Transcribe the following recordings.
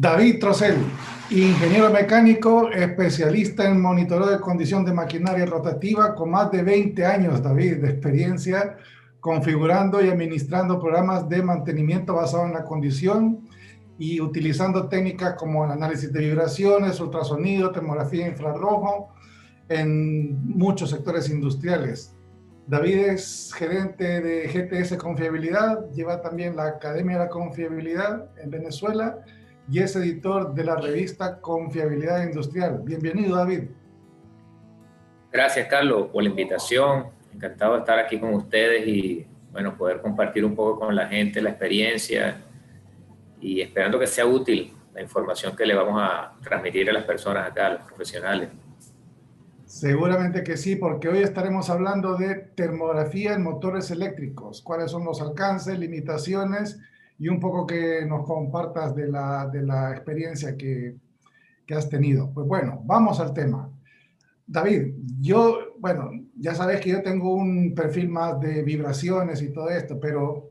David Trocel, ingeniero mecánico, especialista en monitoreo de condición de maquinaria rotativa, con más de 20 años, David, de experiencia configurando y administrando programas de mantenimiento basado en la condición y utilizando técnicas como el análisis de vibraciones, ultrasonido, termografía infrarrojo en muchos sectores industriales. David es gerente de GTS Confiabilidad, lleva también la Academia de la Confiabilidad en Venezuela y es editor de la revista Confiabilidad Industrial. Bienvenido, David. Gracias, Carlos, por la invitación. Encantado de estar aquí con ustedes y, bueno, poder compartir un poco con la gente la experiencia y esperando que sea útil la información que le vamos a transmitir a las personas acá, a los profesionales. Seguramente que sí, porque hoy estaremos hablando de termografía en motores eléctricos. ¿Cuáles son los alcances, limitaciones y un poco que nos compartas de la experiencia que has tenido? Pues bueno, vamos al tema. David, bueno, ya sabes que yo tengo un perfil más de vibraciones y todo esto, pero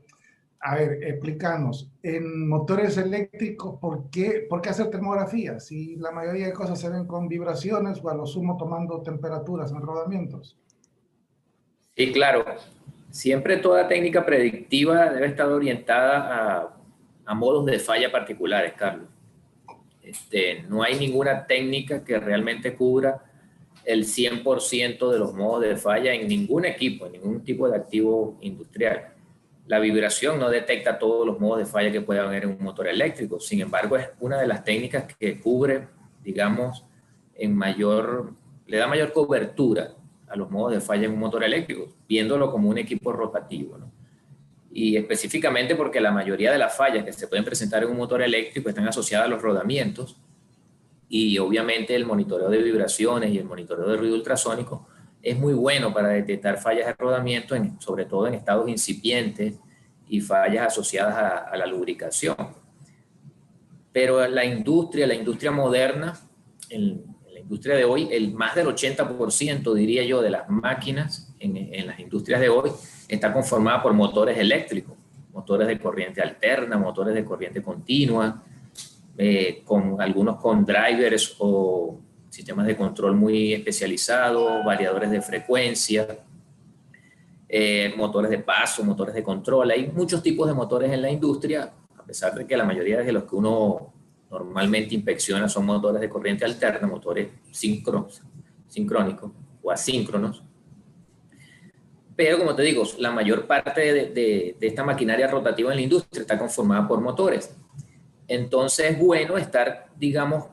a ver, explícanos, en motores eléctricos, ¿por qué hacer termografía? Si la mayoría de cosas se ven con vibraciones o a lo sumo tomando temperaturas en rodamientos. Sí, claro. Siempre toda técnica predictiva debe estar orientada a modos de falla particulares, Carlos. No hay ninguna técnica que realmente cubra el 100% de los modos de falla en ningún equipo, en ningún tipo de activo industrial. La vibración no detecta todos los modos de falla que puede haber en un motor eléctrico. Sin embargo, es una de las técnicas que cubre, digamos, le da mayor cobertura a los modos de falla en un motor eléctrico, viéndolo como un equipo rotativo, ¿no? Y específicamente porque la mayoría de las fallas que se pueden presentar en un motor eléctrico están asociadas a los rodamientos, y obviamente el monitoreo de vibraciones y el monitoreo de ruido ultrasónico es muy bueno para detectar fallas de rodamiento, sobre todo en estados incipientes y fallas asociadas a la lubricación. Pero la industria moderna, en la industria de hoy, más del 80%, diría yo, de las máquinas en las industrias de hoy está conformada por motores eléctricos, motores de corriente alterna, motores de corriente continua, con algunos con drivers o sistemas de control muy especializados, variadores de frecuencia, motores de paso, motores de control. Hay muchos tipos de motores en la industria, a pesar de que la mayoría de los que uno normalmente inspecciona son motores de corriente alterna, motores sincrónicos o asíncronos. Pero, como te digo, la mayor parte de esta maquinaria rotativa en la industria está conformada por motores. Entonces es bueno estar, digamos,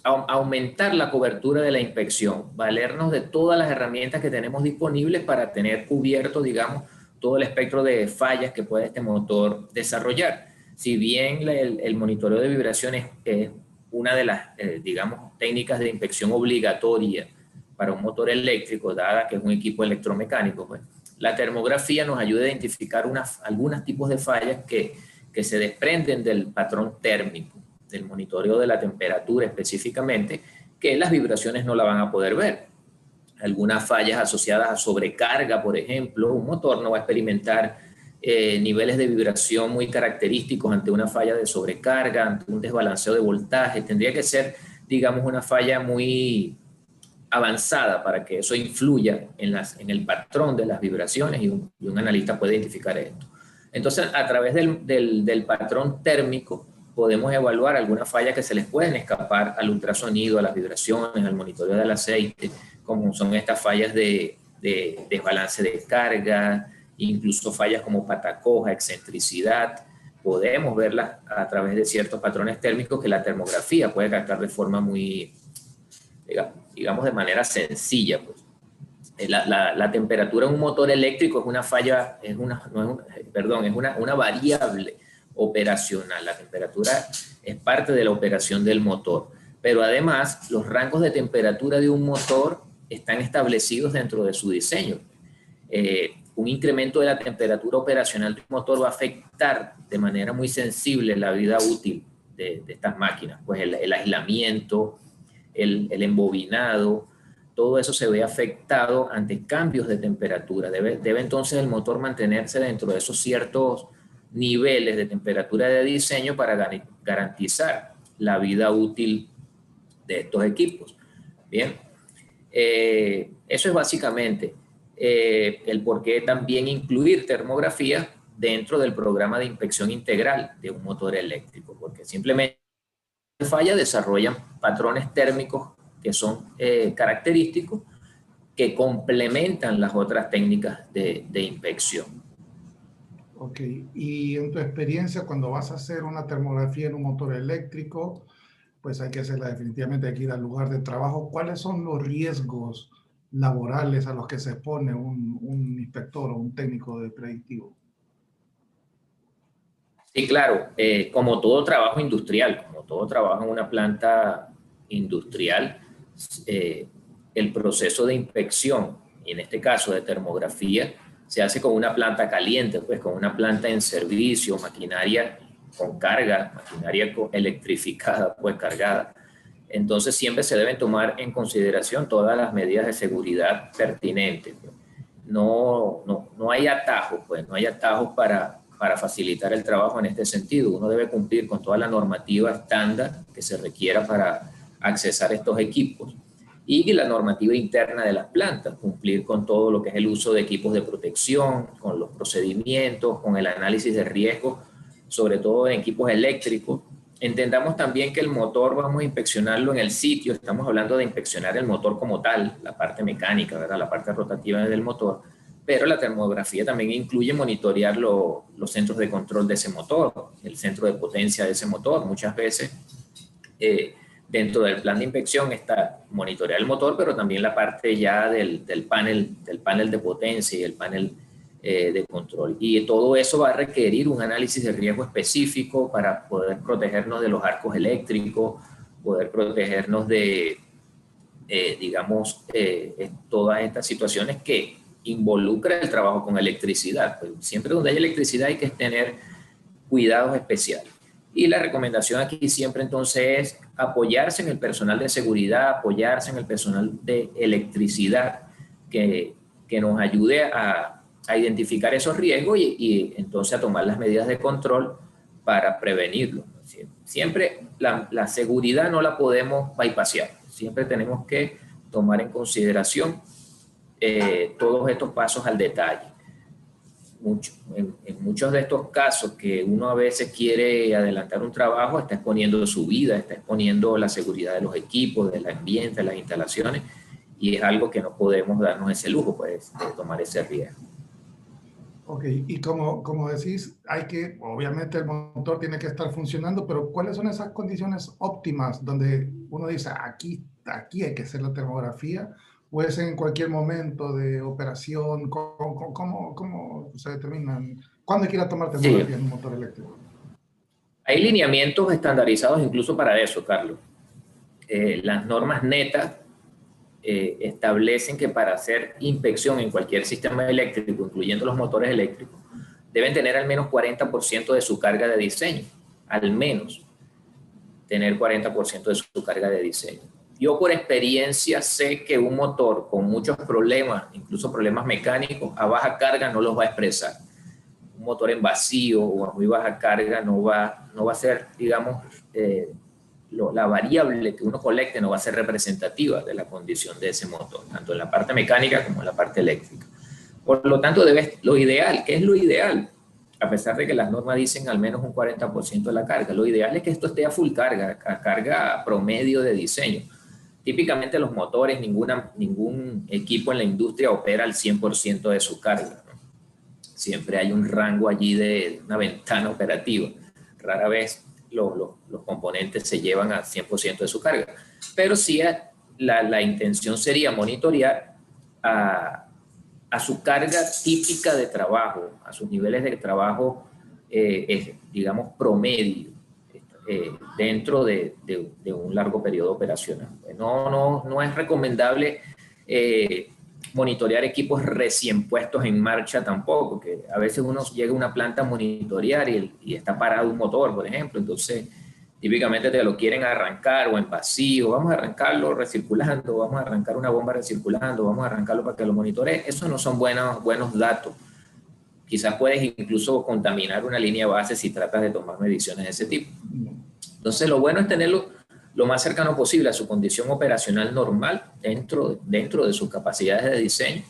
aumentar la cobertura de la inspección, valernos de todas las herramientas que tenemos disponibles para tener cubierto, digamos, todo el espectro de fallas que puede este motor desarrollar. Si bien el monitoreo de vibraciones es una de las, digamos, técnicas de inspección obligatoria para un motor eléctrico, dada que es un equipo electromecánico, pues, la termografía nos ayuda a identificar algunos tipos de fallas que se desprenden del patrón térmico, del monitoreo de la temperatura específicamente, que las vibraciones no la van a poder ver. Algunas fallas asociadas a sobrecarga, por ejemplo, un motor no va a experimentar niveles de vibración muy característicos ante una falla de sobrecarga, ante un desbalanceo de voltaje. Tendría que ser, digamos, una falla muy avanzada para que eso influya en el patrón de las vibraciones y un analista puede identificar esto. Entonces, a través del patrón térmico podemos evaluar algunas fallas que se les pueden escapar al ultrasonido, a las vibraciones, al monitoreo del aceite, como son estas fallas de desbalance de carga, incluso fallas como patacoja, excentricidad. Podemos verlas a través de ciertos patrones térmicos que la termografía puede captar de forma muy, digamos, de manera sencilla, pues. La temperatura en un motor eléctrico es una falla, es una variable operacional. La temperatura es parte de la operación del motor, pero además los rangos de temperatura de un motor están establecidos dentro de su diseño. Un incremento de la temperatura operacional de un motor va a afectar de manera muy sensible la vida útil de estas máquinas, pues el aislamiento, el embobinado, todo eso se ve afectado ante cambios de temperatura. Debe entonces el motor mantenerse dentro de esos ciertos niveles de temperatura de diseño para garantizar la vida útil de estos equipos. Bien, eso es básicamente el por qué también incluir termografía dentro del programa de inspección integral de un motor eléctrico, porque simplemente falla desarrollan patrones térmicos que son característicos que complementan las otras técnicas de inspección. Ok, y en tu experiencia cuando vas a hacer una termografía en un motor eléctrico, pues hay que hacerla definitivamente, hay que ir al lugar de trabajo. ¿Cuáles son los riesgos laborales a los que se expone un inspector o un técnico de predictivo? Sí, claro, como todo trabajo industrial, como todo trabajo en una planta industrial, eh, el proceso de inspección, y en este caso de termografía, se hace con una planta caliente, pues con una planta en servicio, maquinaria con carga, maquinaria electrificada, pues cargada. Entonces siempre se deben tomar en consideración todas las medidas de seguridad pertinentes. No hay atajos, pues no hay atajos para facilitar el trabajo en este sentido. Uno debe cumplir con toda la normativa estándar que se requiera para accesar estos equipos y la normativa interna de las plantas, cumplir con todo lo que es el uso de equipos de protección, con los procedimientos, con el análisis de riesgo, sobre todo en equipos eléctricos. Entendamos también que el motor vamos a inspeccionarlo en el sitio, estamos hablando de inspeccionar el motor como tal, la parte mecánica, ¿verdad? La parte rotativa del motor, pero la termografía también incluye monitorear los centros de control de ese motor, el centro de potencia de ese motor. Muchas veces dentro del plan de inspección está monitorear el motor, pero también la parte ya del panel de potencia y el panel de control. Y todo eso va a requerir un análisis de riesgo específico para poder protegernos de los arcos eléctricos, poder protegernos de, digamos, todas estas situaciones que involucran el trabajo con electricidad. Pues siempre donde hay electricidad hay que tener cuidados especiales. Y la recomendación aquí siempre entonces es apoyarse en el personal de seguridad, apoyarse en el personal de electricidad que nos ayude a identificar esos riesgos y entonces a tomar las medidas de control para prevenirlo. Siempre la seguridad no la podemos bypassear, siempre tenemos que tomar en consideración todos estos pasos al detalle. En muchos de estos casos que uno a veces quiere adelantar un trabajo, está exponiendo su vida, está exponiendo la seguridad de los equipos, del ambiente, de las instalaciones, y es algo que no podemos darnos ese lujo, pues, de tomar ese riesgo. Ok, y como decís, obviamente el motor tiene que estar funcionando, pero ¿cuáles son esas condiciones óptimas donde uno dice, aquí hay que hacer la termografía? ¿O es en cualquier momento de operación? ¿Cómo se determinan? ¿Cuándo hay que ir a tomar termografía en un motor eléctrico? Hay lineamientos estandarizados incluso para eso, Carlos. Las normas netas establecen que para hacer inspección en cualquier sistema eléctrico, incluyendo los motores eléctricos, deben tener al menos 40% de su carga de diseño, al menos tener 40% de su carga de diseño. Yo por experiencia sé que un motor con muchos problemas, incluso problemas mecánicos, a baja carga no los va a expresar. Un motor en vacío o a muy baja carga no va a ser, digamos, la variable que uno colecte no va a ser representativa de la condición de ese motor, tanto en la parte mecánica como en la parte eléctrica. Por lo tanto, lo ideal, ¿qué es lo ideal? A pesar de que las normas dicen al menos un 40% de la carga, lo ideal es que esto esté a full carga, a carga promedio de diseño. Típicamente los motores, ningún equipo en la industria opera al 100% de su carga, ¿no? Siempre hay un rango allí de una ventana operativa. Rara vez los componentes se llevan al 100% de su carga. Pero sí la intención sería monitorear a su carga típica de trabajo, a sus niveles de trabajo, digamos, promedio, dentro de un largo periodo operacional. No es recomendable monitorear equipos recién puestos en marcha tampoco, que a veces uno llega a una planta a monitorear y está parado un motor, por ejemplo, entonces típicamente te lo quieren arrancar o en vacío, vamos a arrancarlo recirculando, vamos a arrancar una bomba recirculando, vamos a arrancarlo para que lo monitoree. Esos no son buenos datos Quizás puedes incluso contaminar una línea base si tratas de tomar mediciones de ese tipo. Entonces, lo bueno es tenerlo lo más cercano posible a su condición operacional normal dentro de sus capacidades de diseño,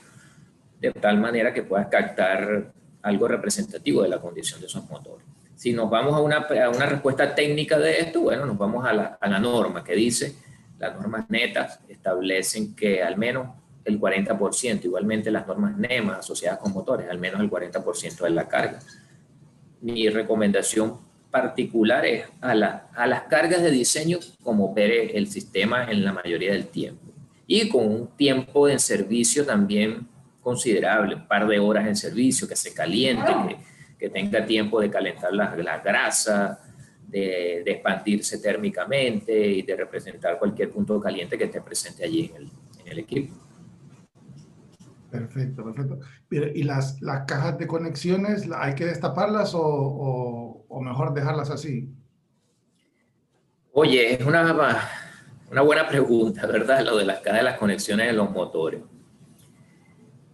de tal manera que puedas captar algo representativo de la condición de esos motores. Si nos vamos a una respuesta técnica de esto, bueno, nos vamos a la norma que dice, las normas netas establecen que al menos el 40%, igualmente las normas NEMA asociadas con motores, al menos el 40% de la carga. Mi recomendación particular es a las cargas de diseño como opere el sistema en la mayoría del tiempo. Y con un tiempo de servicio también considerable, un par de horas en servicio, que se caliente, que tenga tiempo de calentar la grasa, de expandirse térmicamente y de representar cualquier punto caliente que esté presente allí en el equipo. Perfecto, perfecto. ¿Y las cajas de conexiones, hay que destaparlas o mejor dejarlas así? Oye, es una buena pregunta, ¿verdad? Lo de las cajas de las conexiones de los motores.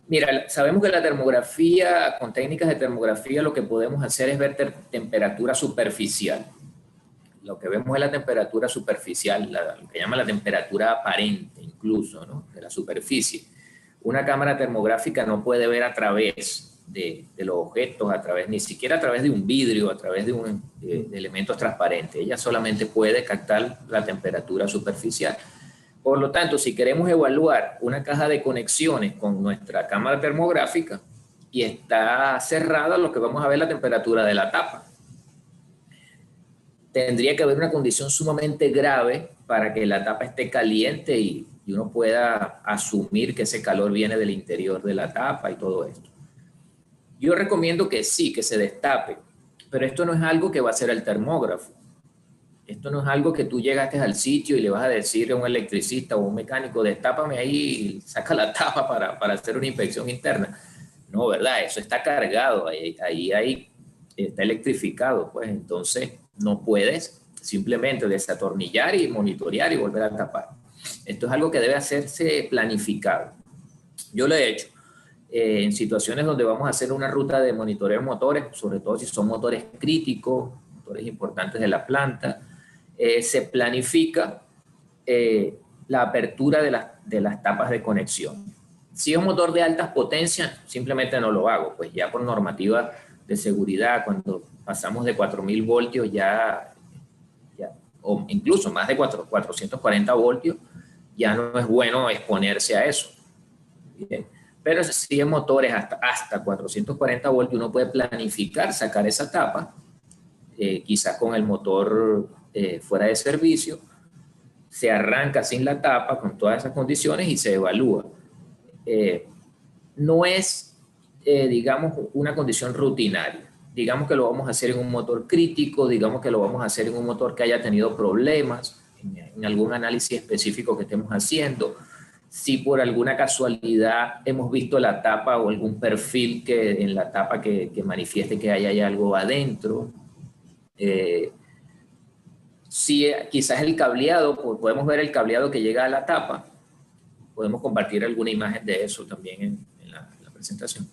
Mira, sabemos que la termografía, con técnicas de termografía, lo que podemos hacer es ver temperatura superficial. Lo que vemos es la temperatura superficial, lo que llama la temperatura aparente incluso, ¿no? De la superficie. Una cámara termográfica no puede ver a través de los objetos, ni siquiera a través de un vidrio, a través de elementos transparentes. Ella solamente puede captar la temperatura superficial. Por lo tanto, si queremos evaluar una caja de conexiones con nuestra cámara termográfica y está cerrada, lo que vamos a ver es la temperatura de la tapa. Tendría que haber una condición sumamente grave para que la tapa esté caliente y uno pueda asumir que ese calor viene del interior de la tapa y todo esto. Yo recomiendo que sí, que se destape, pero esto no es algo que va a hacer el termógrafo. Esto no es algo que tú llegaste al sitio y le vas a decir a un electricista o un mecánico, destápame ahí y saca la tapa para hacer una inspección interna. No, ¿verdad? Eso está cargado, ahí está electrificado, pues entonces no puedes simplemente desatornillar y monitorear y volver a tapar. Esto es algo que debe hacerse planificado. Yo lo he hecho en situaciones donde vamos a hacer una ruta de monitoreo de motores, sobre todo si son motores críticos, motores importantes de la planta. Se planifica la apertura de las tapas de conexión. Si es un motor de altas potencias, simplemente no lo hago, pues ya por normativa de seguridad, cuando pasamos de 4000 voltios o incluso más de 440 voltios, ya no es bueno exponerse a eso. Bien. Pero si en motores hasta 440 voltios uno puede planificar sacar esa tapa, quizás con el motor fuera de servicio, se arranca sin la tapa con todas esas condiciones y se evalúa. No es, digamos, una condición rutinaria. Digamos que lo vamos a hacer en un motor crítico, digamos que lo vamos a hacer en un motor que haya tenido problemas, en algún análisis específico que estemos haciendo. Si por alguna casualidad hemos visto la tapa o algún perfil en la tapa que manifieste que hay algo adentro. Si quizás el cableado, podemos ver el cableado que llega a la tapa, podemos compartir alguna imagen de eso también en la presentación.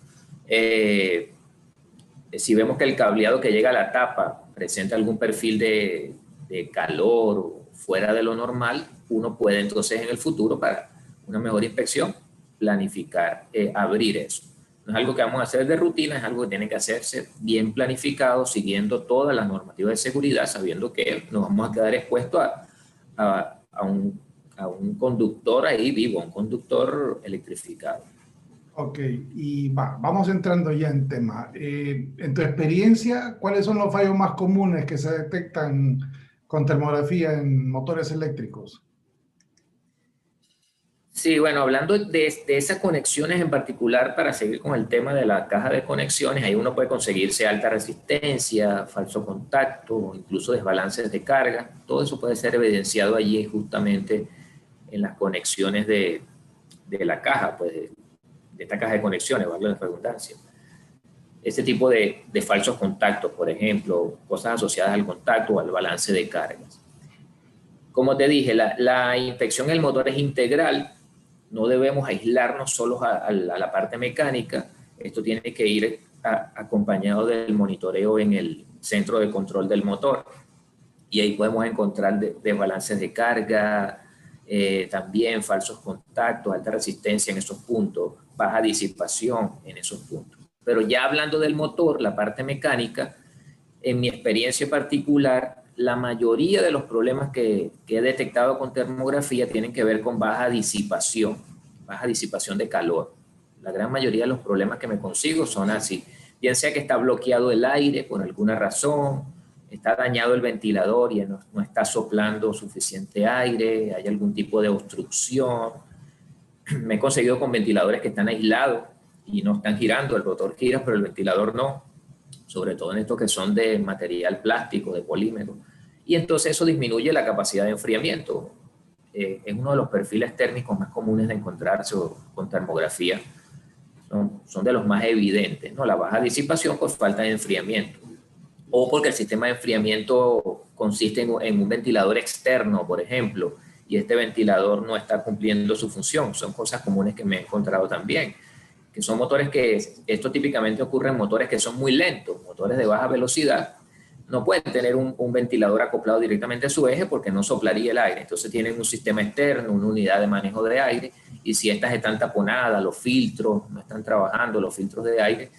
Si vemos que el cableado que llega a la tapa presenta algún perfil de calor o fuera de lo normal, uno puede entonces en el futuro, para una mejor inspección, planificar abrir eso. No es algo que vamos a hacer de rutina, es algo que tiene que hacerse bien planificado, siguiendo todas las normativas de seguridad, sabiendo que nos vamos a quedar expuestos a un conductor ahí vivo, un conductor electrificado. Ok, y vamos entrando ya en tema. En tu experiencia, ¿cuáles son los fallos más comunes que se detectan con termografía en motores eléctricos? Sí, bueno, hablando de esas conexiones en particular, para seguir con el tema de la caja de conexiones, ahí uno puede conseguirse alta resistencia, falso contacto, incluso desbalances de carga. Todo eso puede ser evidenciado allí justamente en las conexiones de la caja, pues de esta caja de conexiones, valga la redundancia. Este tipo de falsos contactos, por ejemplo, cosas asociadas al contacto o al balance de cargas. Como te dije, la inspección del motor es integral. No debemos aislarnos solos a la parte mecánica. Esto tiene que ir acompañado del monitoreo en el centro de control del motor. Y ahí podemos encontrar desbalances de carga, también falsos contactos, alta resistencia en esos puntos, baja disipación en esos puntos. Pero ya hablando del motor, la parte mecánica, en mi experiencia particular, la mayoría de los problemas que he detectado con termografía tienen que ver con baja disipación de calor. La gran mayoría de los problemas que me consigo son así. Bien sea que está bloqueado el aire por alguna razón, está dañado el ventilador y no está soplando suficiente aire, hay algún tipo de obstrucción. Me he conseguido con ventiladores que están aislados y no están girando, el rotor gira, pero el ventilador no, sobre todo en estos que son de material plástico, de polímero. Y entonces eso disminuye la capacidad de enfriamiento. Es uno de los perfiles térmicos más comunes de encontrarse con termografía. Son de los más evidentes, ¿no? La baja disipación por falta de enfriamiento. O porque el sistema de enfriamiento consiste en un ventilador externo, por ejemplo, y este ventilador no está cumpliendo su función. Son cosas comunes que me he encontrado también, que son motores esto típicamente ocurre en motores que son muy lentos, motores de baja velocidad, no pueden tener un ventilador acoplado directamente a su eje porque no soplaría el aire. Entonces tienen un sistema externo, una unidad de manejo de aire, y si estas están taponadas, los filtros no están trabajando, los filtros de aire,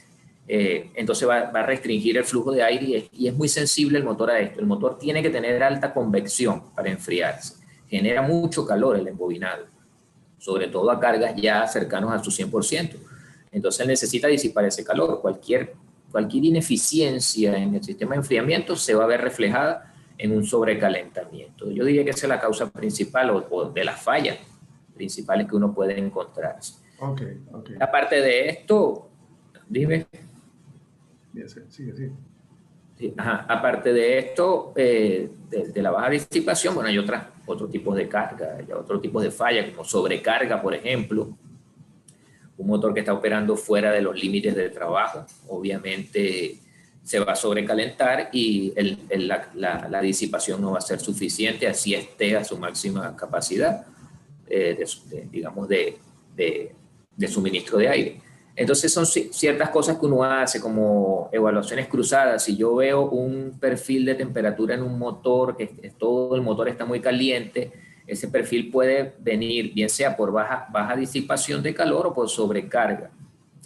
entonces va a restringir el flujo de aire y es muy sensible el motor a esto. El motor tiene que tener alta convección para enfriarse. Genera mucho calor el embobinado, sobre todo a cargas ya cercanos a su 100%. Entonces necesita disipar ese calor. Cualquier ineficiencia en el sistema de enfriamiento se va a ver reflejada en un sobrecalentamiento. Yo diría que esa es la causa principal o de las fallas principales que uno puede encontrarse. Okay. Aparte de esto, dime. Sigue. Sí, aparte de esto, de la baja disipación, bueno, hay otros tipos de carga, hay otros tipos de fallas, como sobrecarga, por ejemplo. Un motor que está operando fuera de los límites de trabajo, obviamente se va a sobrecalentar y la disipación no va a ser suficiente, así esté a su máxima capacidad, digamos, de suministro de aire. Entonces son ciertas cosas que uno hace, como evaluaciones cruzadas. Si yo veo un perfil de temperatura en un motor, que todo el motor está muy caliente, ese perfil puede venir bien sea por baja disipación de calor o por sobrecarga.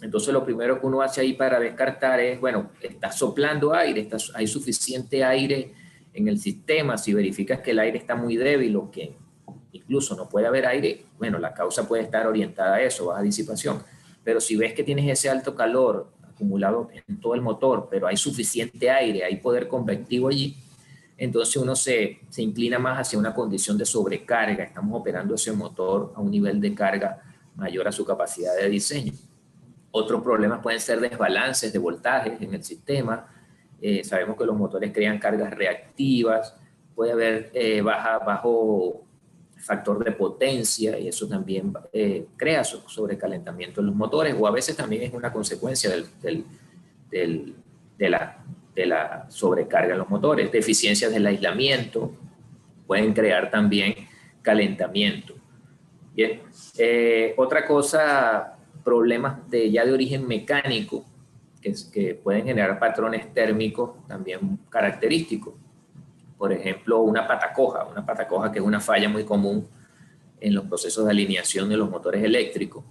Entonces lo primero que uno hace ahí para descartar es, bueno, está soplando aire, hay suficiente aire en el sistema. Si verificas que el aire está muy débil o que incluso no puede haber aire, bueno, la causa puede estar orientada a eso, baja disipación. Pero si ves que tienes ese alto calor acumulado en todo el motor, pero hay suficiente aire, hay poder convectivo allí, entonces uno se inclina más hacia una condición de sobrecarga. Estamos operando ese motor a un nivel de carga mayor a su capacidad de diseño. Otros problemas pueden ser desbalances de voltajes en el sistema. Sabemos que los motores crean cargas reactivas, puede haber bajo factor de potencia y eso también crea sobrecalentamiento en los motores, o a veces también es una consecuencia de la sobrecarga en los motores. Deficiencias del aislamiento pueden crear también calentamiento. Bien, otra cosa, problemas ya de origen mecánico que pueden generar patrones térmicos también característicos. Por ejemplo, una pata coja que es una falla muy común en los procesos de alineación de los motores eléctricos.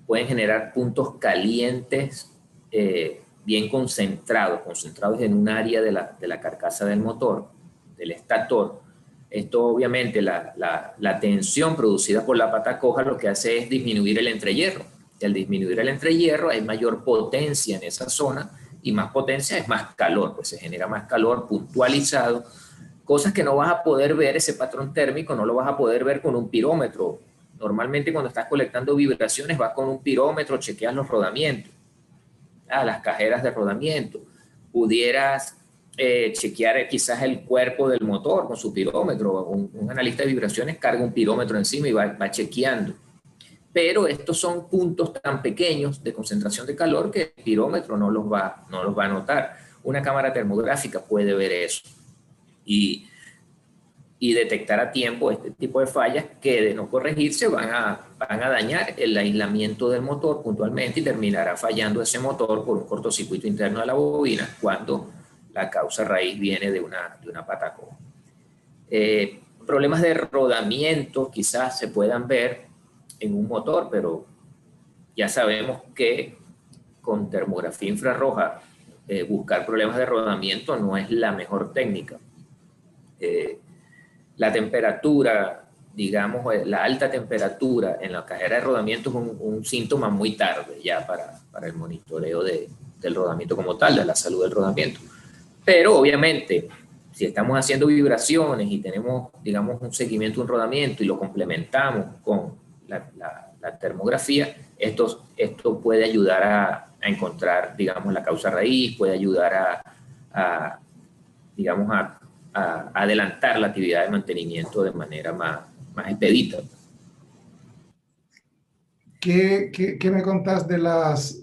Pueden generar puntos calientes bien concentrados en un área de la carcasa del motor, del estator. Esto obviamente, la tensión producida por la pata coja lo que hace es disminuir el entrehierro. Y al disminuir el entrehierro hay mayor potencia en esa zona y más potencia es más calor, pues se genera más calor puntualizado. Cosas que no vas a poder ver, ese patrón térmico no lo vas a poder ver con un pirómetro. Normalmente cuando estás colectando vibraciones vas con un pirómetro, chequeas los rodamientos, las cajeras de rodamiento. Pudieras chequear quizás el cuerpo del motor con su pirómetro. Un analista de vibraciones carga un pirómetro encima y va chequeando. Pero estos son puntos tan pequeños de concentración de calor que el pirómetro no los va a notar. Una cámara termográfica puede ver eso. Y y detectar a tiempo este tipo de fallas que de no corregirse van a dañar el aislamiento del motor puntualmente y terminará fallando ese motor por un cortocircuito interno de la bobina cuando la causa raíz viene de una pata coja. Problemas de rodamiento quizás se puedan ver en un motor, pero ya sabemos que con termografía infrarroja buscar problemas de rodamiento no es la mejor técnica. La temperatura, digamos, la alta temperatura en la cajera de rodamiento es un síntoma muy tarde ya para el monitoreo del rodamiento como tal, de la salud del rodamiento. Pero obviamente, si estamos haciendo vibraciones y tenemos, digamos, un seguimiento, un rodamiento y lo complementamos con la termografía, esto puede ayudar a encontrar, digamos, la causa raíz, puede ayudar digamos, a adelantar la actividad de mantenimiento de manera más expedita. ¿Qué me contás de las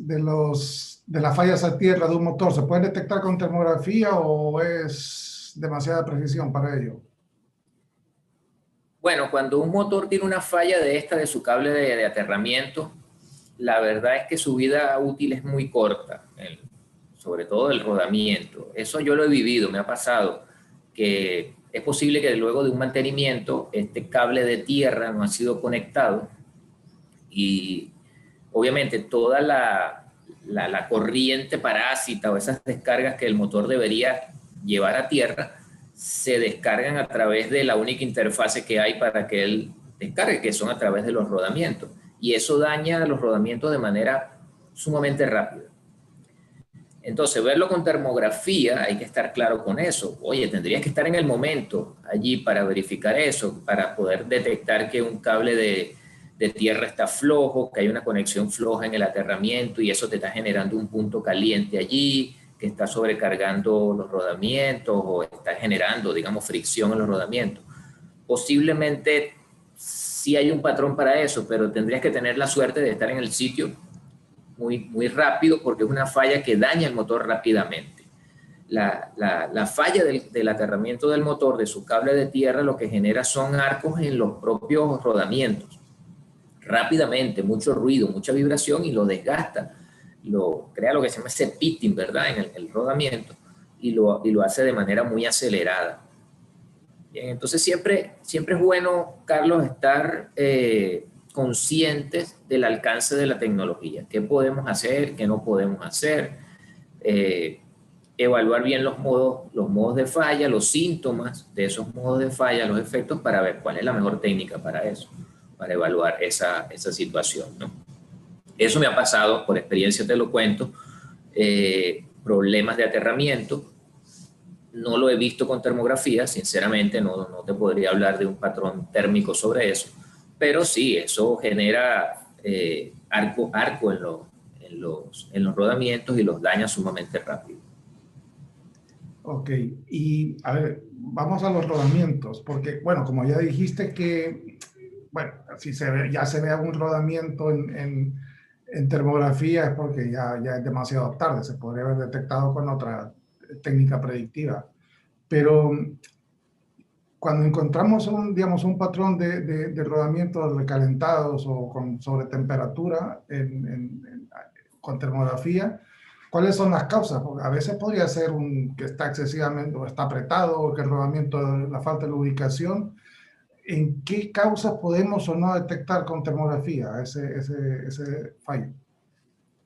fallas a tierra de un motor? ¿Se pueden detectar con termografía o es demasiada precisión para ello? Bueno, cuando un motor tiene una falla de su cable de aterramiento, la verdad es que su vida útil es muy corta, sobre todo el rodamiento. Eso yo lo he vivido, me ha pasado, que es posible que luego de un mantenimiento este cable de tierra no ha sido conectado y obviamente toda la corriente parásita o esas descargas que el motor debería llevar a tierra se descargan a través de la única interfase que hay para que él descargue, que son a través de los rodamientos. Y eso daña los rodamientos de manera sumamente rápida. Entonces, verlo con termografía, hay que estar claro con eso. Oye, tendrías que estar en el momento allí para verificar eso, para poder detectar que un cable de tierra está flojo, que hay una conexión floja en el aterramiento y eso te está generando un punto caliente allí, que está sobrecargando los rodamientos o está generando, digamos, fricción en los rodamientos. Posiblemente sí hay un patrón para eso, pero tendrías que tener la suerte de estar en el sitio muy rápido porque es una falla que daña el motor rápidamente. La falla del aterramiento del motor, de su cable de tierra, lo que genera son arcos en los propios rodamientos. Rápidamente, mucho ruido, mucha vibración y lo desgasta. Crea lo que se llama ese pitting, ¿verdad? En el rodamiento y lo hace de manera muy acelerada. Bien, entonces siempre es bueno, Carlos, estar conscientes del alcance de la tecnología. ¿Qué podemos hacer? ¿Qué no podemos hacer? Evaluar bien los modos de falla, los síntomas de esos modos de falla, los efectos, para ver cuál es la mejor técnica para eso, para evaluar esa situación, ¿no? Eso me ha pasado, por experiencia te lo cuento, problemas de aterramiento. No lo he visto con termografía, sinceramente no te podría hablar de un patrón térmico sobre eso, pero sí, eso genera arco en los rodamientos y los daña sumamente rápido. Ok, y a ver, vamos a los rodamientos, porque, bueno, como ya dijiste que, bueno, si ya se ve algún rodamiento en termografía es porque ya es demasiado tarde, se podría haber detectado con otra técnica predictiva. Pero cuando encontramos digamos, un patrón de rodamientos recalentados o con sobretemperatura con termografía, ¿cuáles son las causas? Porque a veces podría ser que está excesivamente o está apretado o que el rodamiento, la falta de lubricación. ¿En qué causas podemos o no detectar con termografía ese fallo?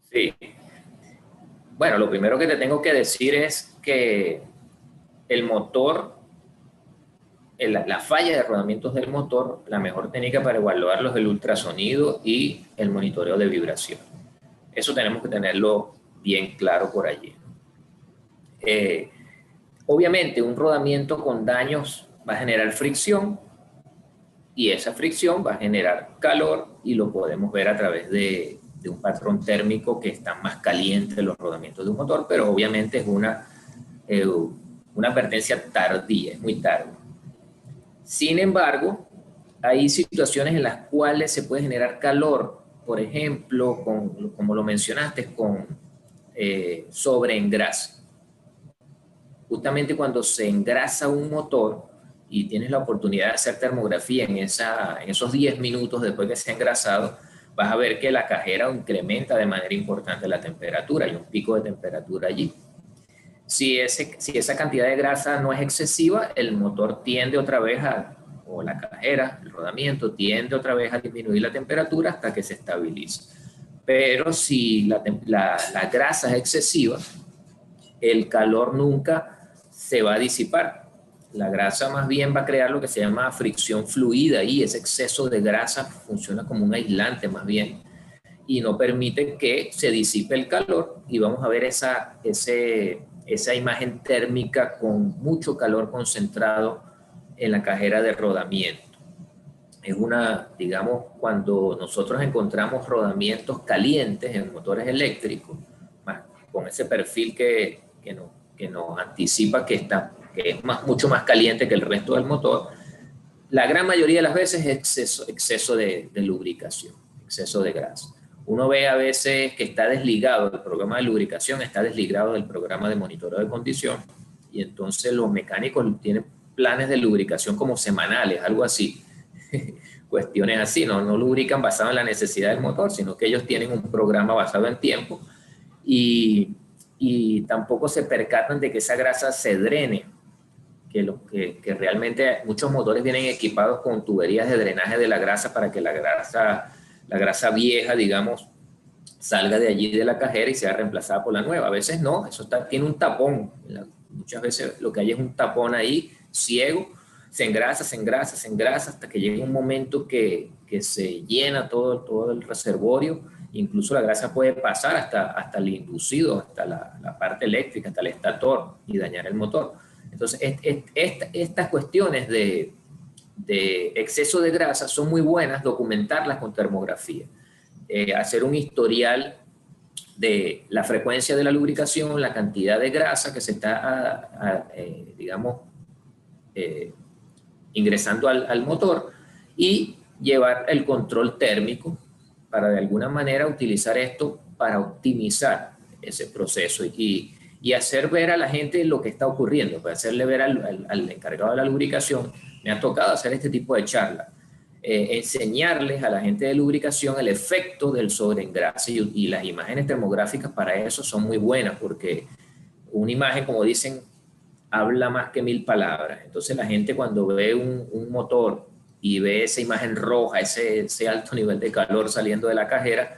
Sí. Bueno, lo primero que te tengo que decir es que el motor, la falla de rodamientos del motor, la mejor técnica para evaluarlo es el ultrasonido y el monitoreo de vibración. Eso tenemos que tenerlo bien claro por allí. Obviamente, un rodamiento con daños va a generar fricción y esa fricción va a generar calor y lo podemos ver a través de un patrón térmico que está más caliente los rodamientos de un motor, pero obviamente es una advertencia tardía, es muy tarde. Sin embargo, hay situaciones en las cuales se puede generar calor, por ejemplo, como lo mencionaste, con sobreengrase. Justamente cuando se engrasa un motor, y tienes la oportunidad de hacer termografía en esos 10 minutos después que se ha engrasado, vas a ver que la cajera incrementa de manera importante la temperatura, hay un pico de temperatura allí. Si esa cantidad de grasa no es excesiva, el motor tiende otra vez o la cajera, el rodamiento, tiende otra vez a disminuir la temperatura hasta que se estabilice. Pero si la grasa es excesiva, el calor nunca se va a disipar. La grasa más bien va a crear lo que se llama fricción fluida y ese exceso de grasa funciona como un aislante más bien y no permite que se disipe el calor y vamos a ver esa imagen térmica con mucho calor concentrado en la cajera de rodamiento. Es digamos, cuando nosotros encontramos rodamientos calientes en motores eléctricos, con ese perfil que nos anticipa que es mucho más caliente que el resto del motor, la gran mayoría de las veces es exceso de lubricación, exceso de grasa. Uno ve a veces que está desligado, el programa de lubricación está desligado del programa de monitoreo de condición y entonces los mecánicos tienen planes de lubricación como semanales, algo así. Cuestiones así, no lubrican basado en la necesidad del motor, sino que ellos tienen un programa basado en tiempo y tampoco se percatan de que esa grasa se drene, que realmente muchos motores vienen equipados con tuberías de drenaje de la grasa para que la grasa vieja, digamos, salga de allí de la cajera y sea reemplazada por la nueva. A veces no, tiene un tapón. Muchas veces lo que hay es un tapón ahí, ciego, se engrasa hasta que llega un momento que se llena todo el reservorio. Incluso la grasa puede pasar hasta el inducido, hasta la parte eléctrica, hasta el estator y dañar el motor. Entonces, estas cuestiones de exceso de grasa son muy buenas documentarlas con termografía. Hacer un historial de la frecuencia de la lubricación, la cantidad de grasa que se está, digamos, ingresando al motor y llevar el control térmico para de alguna manera utilizar esto para optimizar ese proceso y hacer ver a la gente lo que está ocurriendo, para hacerle ver al encargado de la lubricación. Me ha tocado hacer este tipo de charla, enseñarles a la gente de lubricación el efecto del sobreengrase y las imágenes termográficas para eso son muy buenas porque una imagen, como dicen, habla más que 1000 palabras. Entonces la gente cuando ve un motor y ve esa imagen roja, ese alto nivel de calor saliendo de la cajera,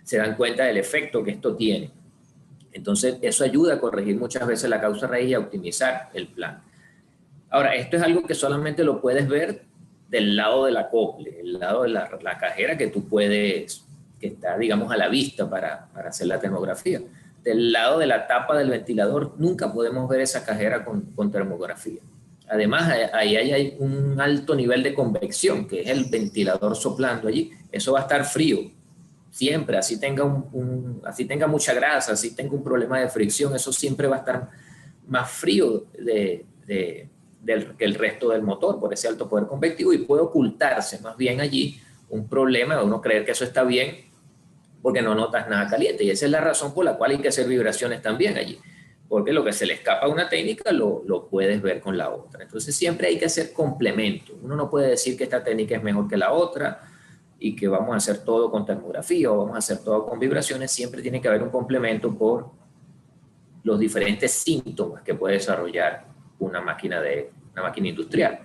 se dan cuenta del efecto que esto tiene. Entonces eso ayuda a corregir muchas veces la causa raíz y a optimizar el plan. Ahora, esto es algo que solamente lo puedes ver del lado del acople, el lado de la cajera que está, digamos, a la vista para hacer la termografía. Del lado de la tapa del ventilador nunca podemos ver esa cajera con termografía. Además, ahí hay un alto nivel de convección, que es el ventilador soplando allí. Eso va a estar frío, siempre, así tenga mucha grasa, así tenga un problema de fricción, eso siempre va a estar más frío que el resto del motor por ese alto poder convectivo y puede ocultarse más bien allí un problema de uno creer que eso está bien porque no notas nada caliente. Y esa es la razón por la cual hay que hacer vibraciones también allí. Porque lo que se le escapa a una técnica lo puedes ver con la otra. Entonces siempre hay que hacer complemento. Uno no puede decir que esta técnica es mejor que la otra y que vamos a hacer todo con termografía o vamos a hacer todo con vibraciones. Siempre tiene que haber un complemento por los diferentes síntomas que puede desarrollar una máquina industrial.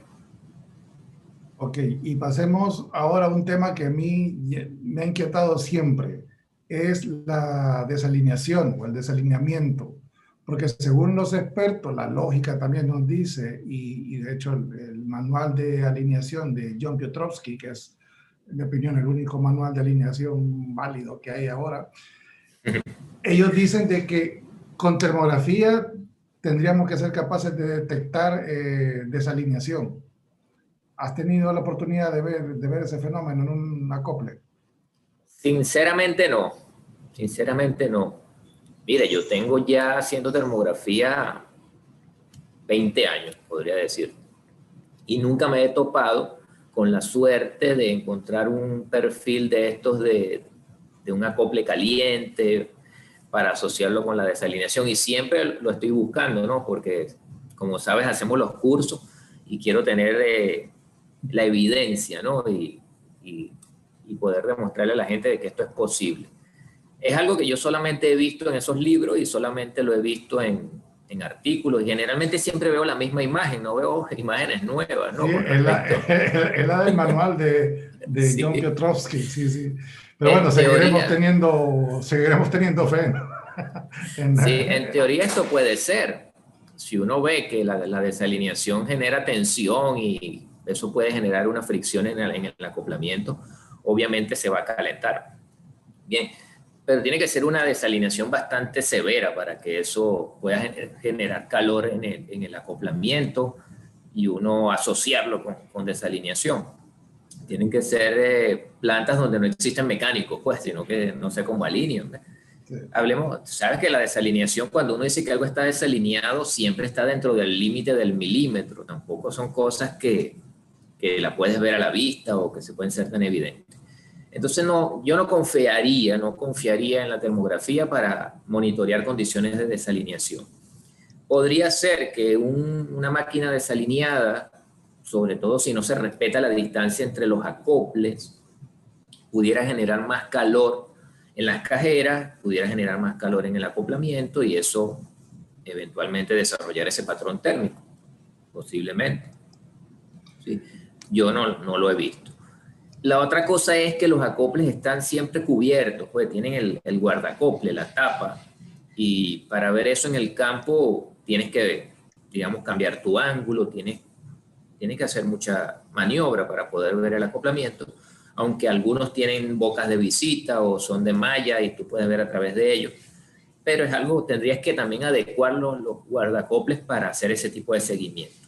Ok, y pasemos ahora a un tema que a mí me ha inquietado siempre, es la desalineación o el desalineamiento, porque según los expertos, la lógica también nos dice, y de hecho el manual de alineación de John Piotrowski, que es, en mi opinión, el único manual de alineación válido que hay ahora, ellos dicen de que con termografía tendríamos que ser capaces de detectar desalineación. ¿Has tenido la oportunidad de ver ese fenómeno en un acople? Sinceramente no. Mire, yo tengo ya haciendo termografía 20 años, podría decir. Y nunca me he topado con la suerte de encontrar un perfil de estos de un acople caliente para asociarlo con la desalineación. Y siempre lo estoy buscando, ¿no? Porque, como sabes, hacemos los cursos y quiero tener la evidencia, ¿no? Y poder demostrarle a la gente de que esto es posible. Es algo que yo solamente he visto en esos libros y solamente lo he visto en artículos. Y generalmente siempre veo la misma imagen, no veo imágenes nuevas, Sí, ¿no? Con es la, respecto. es la del manual de John Sí. Piotrowski, sí, sí. Pero bueno, En teoría, seguiremos teniendo fe, ¿no? sí, en teoría esto puede ser. Si uno ve que la desalineación genera tensión y eso puede generar una fricción en el acoplamiento, obviamente se va a calentar. Bien, pero tiene que ser una desalineación bastante severa para que eso pueda generar calor en el acoplamiento y uno asociarlo con desalineación. Tienen que ser plantas donde no existen mecánicos, pues, sino que no sé cómo alinean. Sí. Hablemos, sabes que la desalineación, cuando uno dice que algo está desalineado, siempre está dentro del límite del milímetro. Tampoco son cosas que la puedes ver a la vista o que se pueden ser tan evidentes. Entonces, no, yo no confiaría en la termografía para monitorear condiciones de desalineación. Podría ser que una máquina desalineada, sobre todo si no se respeta la distancia entre los acoples, pudiera generar más calor en las cajeras, pudiera generar más calor en el acoplamiento y eso eventualmente desarrollar ese patrón térmico, posiblemente. ¿Sí? Yo no lo he visto. La otra cosa es que los acoples están siempre cubiertos, pues tienen el guardacople, la tapa, y para ver eso en el campo tienes que, digamos, cambiar tu ángulo, tienes que hacer mucha maniobra para poder ver el acoplamiento, aunque algunos tienen bocas de visita o son de malla y tú puedes ver a través de ellos, pero es algo, tendrías que también adecuar los guardacoples para hacer ese tipo de seguimiento.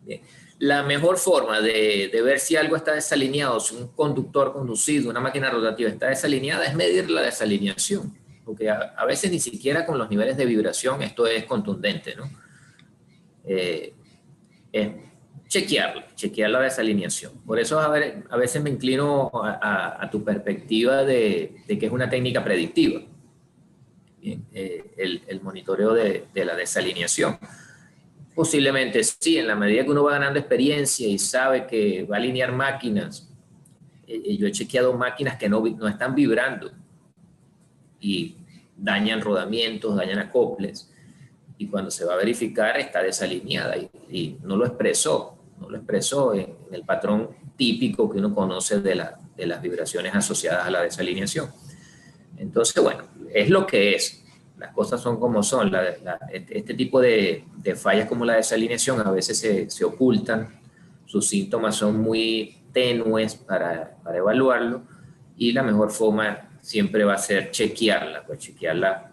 Bien. La mejor forma de ver si algo está desalineado, si un conductor conducido, una máquina rotativa está desalineada, es medir la desalineación, porque a veces ni siquiera con los niveles de vibración esto es contundente, ¿no? Es chequear la desalineación. Por eso a veces me inclino a tu perspectiva de que es una técnica predictiva, bien, el monitoreo de la desalineación. Posiblemente sí, en la medida que uno va ganando experiencia y sabe que va a alinear máquinas. Yo he chequeado máquinas que no están vibrando y dañan rodamientos, dañan acoples, y cuando se va a verificar está desalineada y no lo expresó en el patrón típico que uno conoce de las vibraciones asociadas a la desalineación. Entonces, bueno, es lo que es. Las cosas son como son. Este tipo de fallas como la desalineación a veces se ocultan, sus síntomas son muy tenues para evaluarlo y la mejor forma siempre va a ser chequearla, pues chequearla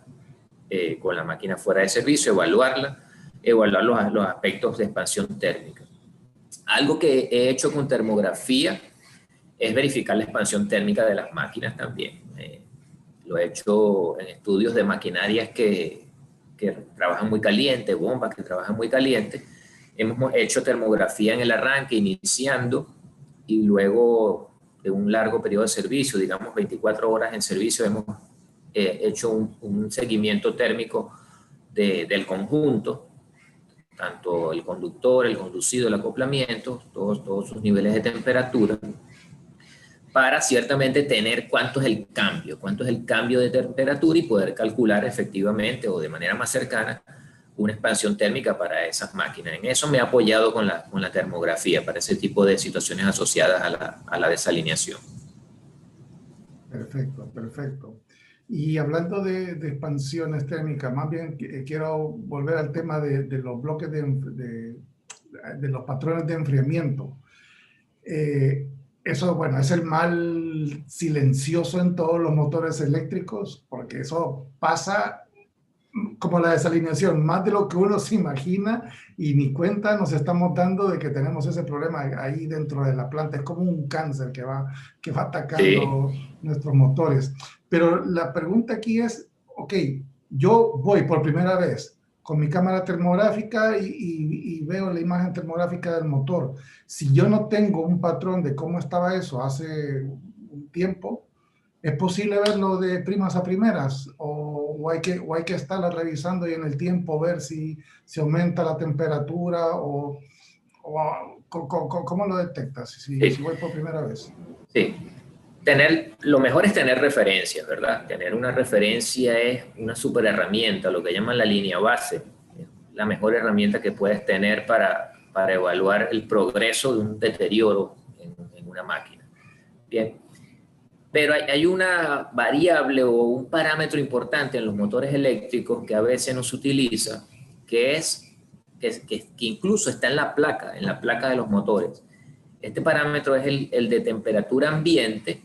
con la máquina fuera de servicio, evaluar los aspectos de expansión térmica. Algo que he hecho con termografía es verificar la expansión térmica de las máquinas también. Lo he hecho en estudios de maquinarias que trabajan muy caliente, bombas que trabajan muy caliente. Hemos hecho termografía en el arranque, iniciando, y luego de un largo periodo de servicio, digamos 24 horas en servicio, hemos hecho un seguimiento térmico del conjunto, tanto el conductor, el conducido, el acoplamiento, todos sus niveles de temperatura, para ciertamente tener cuánto es el cambio de temperatura y poder calcular efectivamente o de manera más cercana una expansión térmica para esas máquinas. En eso me he apoyado con la termografía para ese tipo de situaciones asociadas a la desalineación. Perfecto, perfecto. Y hablando de expansiones térmicas, más bien quiero volver al tema de los bloques de los patrones de enfriamiento. Eso, bueno, es el mal silencioso en todos los motores eléctricos, porque eso pasa como la desalineación, más de lo que uno se imagina y ni cuenta nos estamos dando de que tenemos ese problema ahí dentro de la planta. Es como un cáncer que va atacando nuestros motores. Pero la pregunta aquí es, ok, yo voy por primera vez con mi cámara termográfica y veo la imagen termográfica del motor. Si yo no tengo un patrón de cómo estaba eso hace un tiempo, ¿es posible verlo de primas a primeras? ¿O hay que estarla revisando y en el tiempo ver si aumenta la temperatura o ¿Cómo lo detectas Sí. si voy por primera vez? Sí. Lo mejor es tener referencias, ¿verdad? Tener una referencia es una super herramienta, lo que llaman la línea base. La mejor herramienta que puedes tener para evaluar el progreso de un deterioro en una máquina. Bien. Pero hay una variable o un parámetro importante en los motores eléctricos que a veces no se utiliza, que es que incluso está en la placa de los motores. Este parámetro es el de temperatura ambiente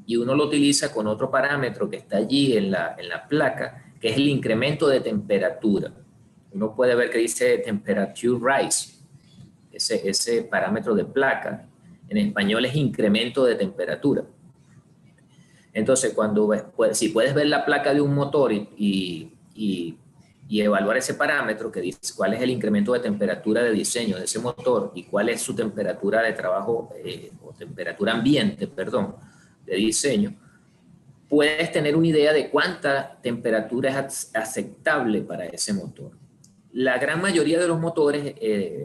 y uno lo utiliza con otro parámetro que está allí en la placa, que es el incremento de temperatura. Uno puede ver que dice temperature rise, ese parámetro de placa. En español es incremento de temperatura. Entonces, si puedes ver la placa de un motor y evaluar ese parámetro que dice cuál es el incremento de temperatura de diseño de ese motor y cuál es su temperatura de trabajo, o temperatura ambiente, perdón, de diseño, puedes tener una idea de cuánta temperatura es aceptable para ese motor. La gran mayoría de los motores,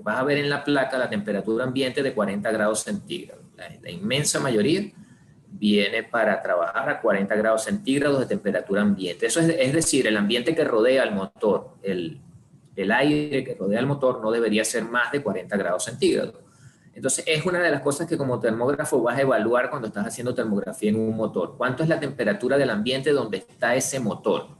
vas a ver en la placa la temperatura ambiente de 40 grados centígrados. La inmensa mayoría viene para trabajar a 40 grados centígrados de temperatura ambiente. Eso es decir, el ambiente que rodea al motor, el aire que rodea al motor no debería ser más de 40 grados centígrados. Entonces, es una de las cosas que como termógrafo vas a evaluar cuando estás haciendo termografía en un motor. ¿Cuánto es la temperatura del ambiente donde está ese motor?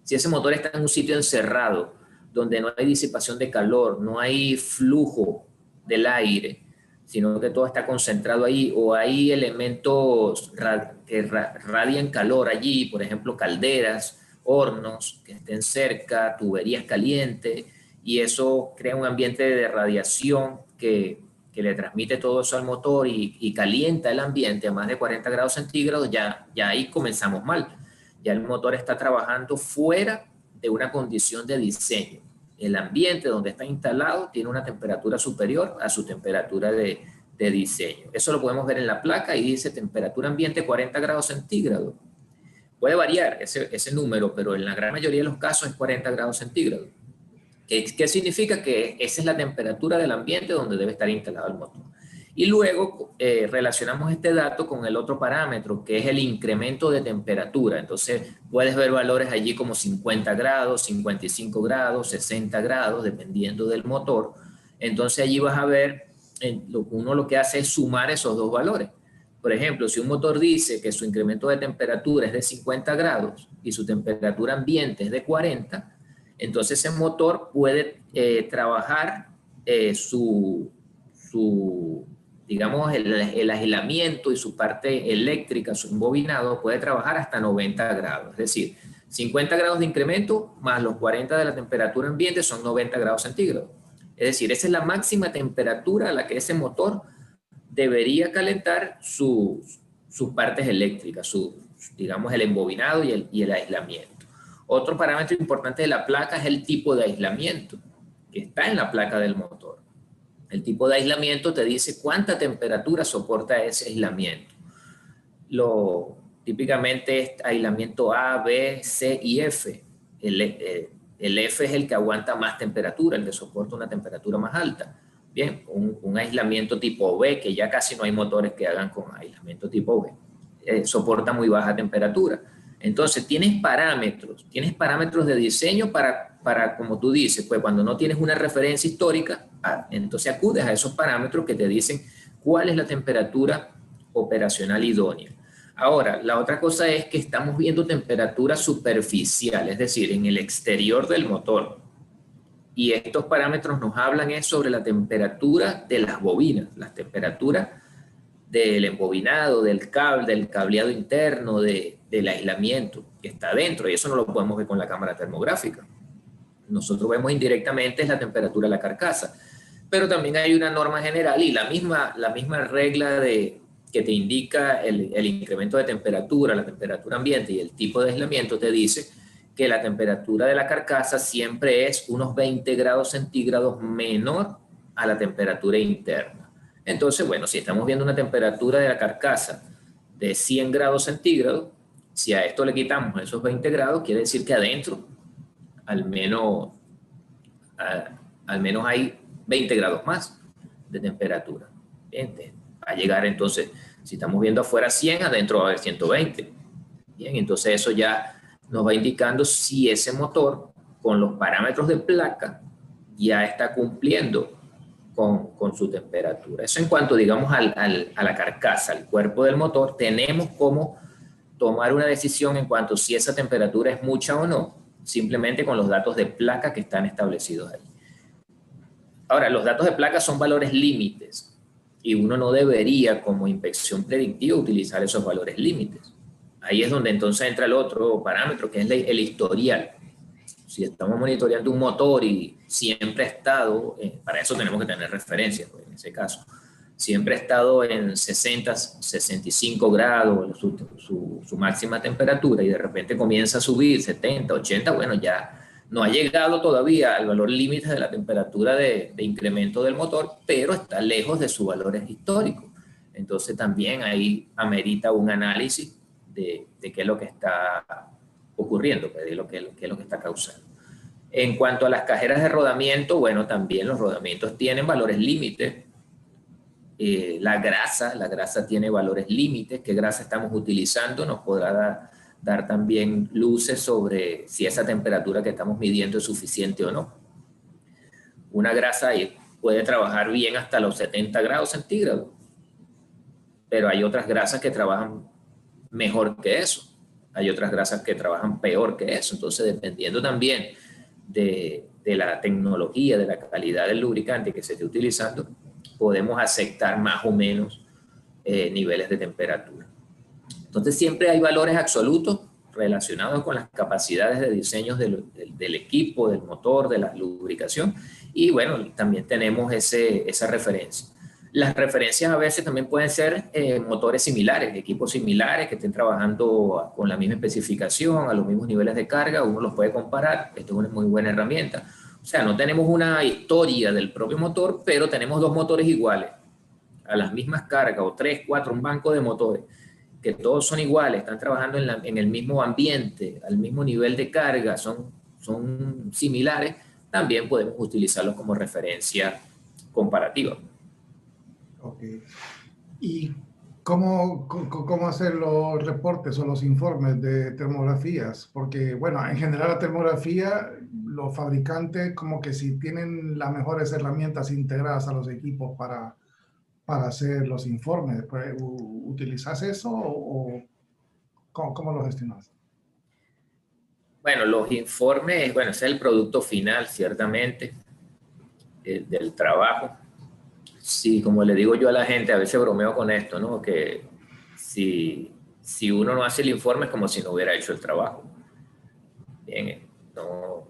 Si ese motor está en un sitio encerrado, donde no hay disipación de calor, no hay flujo del aire, sino que todo está concentrado ahí, o hay elementos que radian calor allí, por ejemplo, calderas, hornos que estén cerca, tuberías calientes, y eso crea un ambiente de radiación que le transmite todo eso al motor y calienta el ambiente a más de 40 grados centígrados, ya ahí comenzamos mal. Ya el motor está trabajando fuera de una condición de diseño. El ambiente donde está instalado tiene una temperatura superior a su temperatura de diseño. Eso lo podemos ver en la placa y dice temperatura ambiente 40 grados centígrados. Puede variar ese número, pero en la gran mayoría de los casos es 40 grados centígrados. ¿Qué significa? Que esa es la temperatura del ambiente donde debe estar instalado el motor. Y luego relacionamos este dato con el otro parámetro, que es el incremento de temperatura. Entonces, puedes ver valores allí como 50 grados, 55 grados, 60 grados, dependiendo del motor. Entonces, allí vas a ver, uno lo que hace es sumar esos dos valores. Por ejemplo, si un motor dice que su incremento de temperatura es de 50 grados y su temperatura ambiente es de 40, entonces ese motor puede trabajar digamos, el aislamiento y su parte eléctrica, su embobinado, puede trabajar hasta 90 grados. Es decir, 50 grados de incremento más los 40 de la temperatura ambiente son 90 grados centígrados. Es decir, esa es la máxima temperatura a la que ese motor debería calentar sus partes eléctricas, digamos, el embobinado y el aislamiento. Otro parámetro importante de la placa es el tipo de aislamiento que está en la placa del motor. El tipo de aislamiento te dice cuánta temperatura soporta ese aislamiento. Típicamente es aislamiento A, B, C y F. El F es el que aguanta más temperatura, el que soporta una temperatura más alta. Bien, un aislamiento tipo B, que ya casi no hay motores que hagan con aislamiento tipo B, soporta muy baja temperatura. Entonces, tienes parámetros de diseño para, como tú dices, pues cuando no tienes una referencia histórica, entonces acudes a esos parámetros que te dicen cuál es la temperatura operacional idónea. Ahora, la otra cosa es que estamos viendo temperatura superficial, es decir, en el exterior del motor. Y estos parámetros nos hablan sobre la temperatura de las bobinas, las temperaturas del embobinado, del cableado interno, del aislamiento que está dentro, y eso no lo podemos ver con la cámara termográfica. Nosotros vemos indirectamente la temperatura de la carcasa, pero también hay una norma general y la misma regla que te indica el incremento de temperatura, la temperatura ambiente y el tipo de aislamiento te dice que la temperatura de la carcasa siempre es unos 20 grados centígrados menor a la temperatura interna. Entonces, bueno, si estamos viendo una temperatura de la carcasa de 100 grados centígrados, si a esto le quitamos esos 20 grados, quiere decir que adentro al menos hay 20 grados más. de temperatura. Bien, va a llegar entonces, si estamos viendo afuera 100, adentro va a haber 120. Bien, entonces eso ya nos va indicando si ese motor, con los parámetros de placa, ya está cumpliendo con su temperatura. Eso en cuanto, digamos, a la carcasa, al cuerpo del motor, tenemos como tomar una decisión en cuanto a si esa temperatura es mucha o no, simplemente con los datos de placa que están establecidos ahí. Ahora, los datos de placa son valores límites y uno no debería, como inspección predictiva, utilizar esos valores límites. Ahí es donde entonces entra el otro parámetro, que es el historial. Si estamos monitoreando un motor y siempre ha estado, para eso tenemos que tener referencias, pues, en ese caso, siempre ha estado en 60, 65 grados su máxima temperatura y de repente comienza a subir 70, 80, bueno, ya no ha llegado todavía al valor límite de la temperatura de incremento del motor, pero está lejos de sus valores históricos. Entonces también ahí amerita un análisis de qué es lo que está ocurriendo, pues, de qué es lo que está causando. En cuanto a las cajeras de rodamiento, bueno, también los rodamientos tienen valores límites. La grasa tiene valores límites. ¿Qué grasa estamos utilizando? Nos podrá dar también luces sobre si esa temperatura que estamos midiendo es suficiente o no. Una grasa puede trabajar bien hasta los 70 grados centígrados, pero hay otras grasas que trabajan mejor que eso. Hay otras grasas que trabajan peor que eso. Entonces, dependiendo también de la tecnología, de la calidad del lubricante que se esté utilizando, podemos aceptar más o menos niveles de temperatura. Entonces, siempre hay valores absolutos relacionados con las capacidades de diseño del equipo, del motor, de la lubricación. Y bueno, también tenemos esa referencia. Las referencias a veces también pueden ser motores similares, equipos similares que estén trabajando con la misma especificación, a los mismos niveles de carga, uno los puede comparar. Esto es una muy buena herramienta. O sea, no tenemos una historia del propio motor, pero tenemos dos motores iguales, a las mismas cargas, o 3, 4, un banco de motores, que todos son iguales, están trabajando en el mismo ambiente, al mismo nivel de carga, son similares, también podemos utilizarlos como referencia comparativa. Ok. ¿Y cómo hacer los reportes o los informes de termografías? Porque, bueno, en general la termografía, los fabricantes como que si tienen las mejores herramientas integradas a los equipos para hacer los informes. Pues, ¿utilizas eso o cómo lo gestionas? Bueno, los informes, bueno, ese es el producto final, ciertamente, del trabajo. Sí, como le digo yo a la gente, a veces bromeo con esto, ¿no? Que si uno no hace el informe es como si no hubiera hecho el trabajo. Bien, no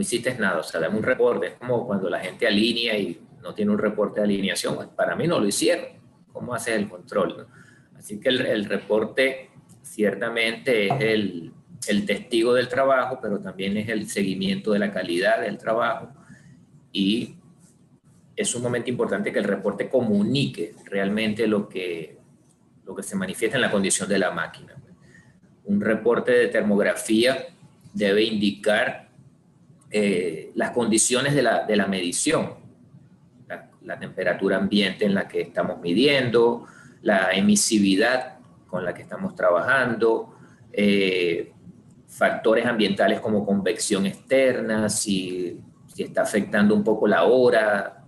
hiciste nada, o sea, dame un reporte. Es como cuando la gente alinea y no tiene un reporte de alineación. Pues para mí no lo hicieron. ¿Cómo haces el control, no? Así que el reporte ciertamente es el testigo del trabajo, pero también es el seguimiento de la calidad del trabajo y es sumamente importante que el reporte comunique realmente lo que se manifiesta en la condición de la máquina. Un reporte de termografía debe indicar las condiciones de la medición, la temperatura ambiente en la que estamos midiendo, la emisividad con la que estamos trabajando, factores ambientales como convección externa, si está afectando un poco la hora,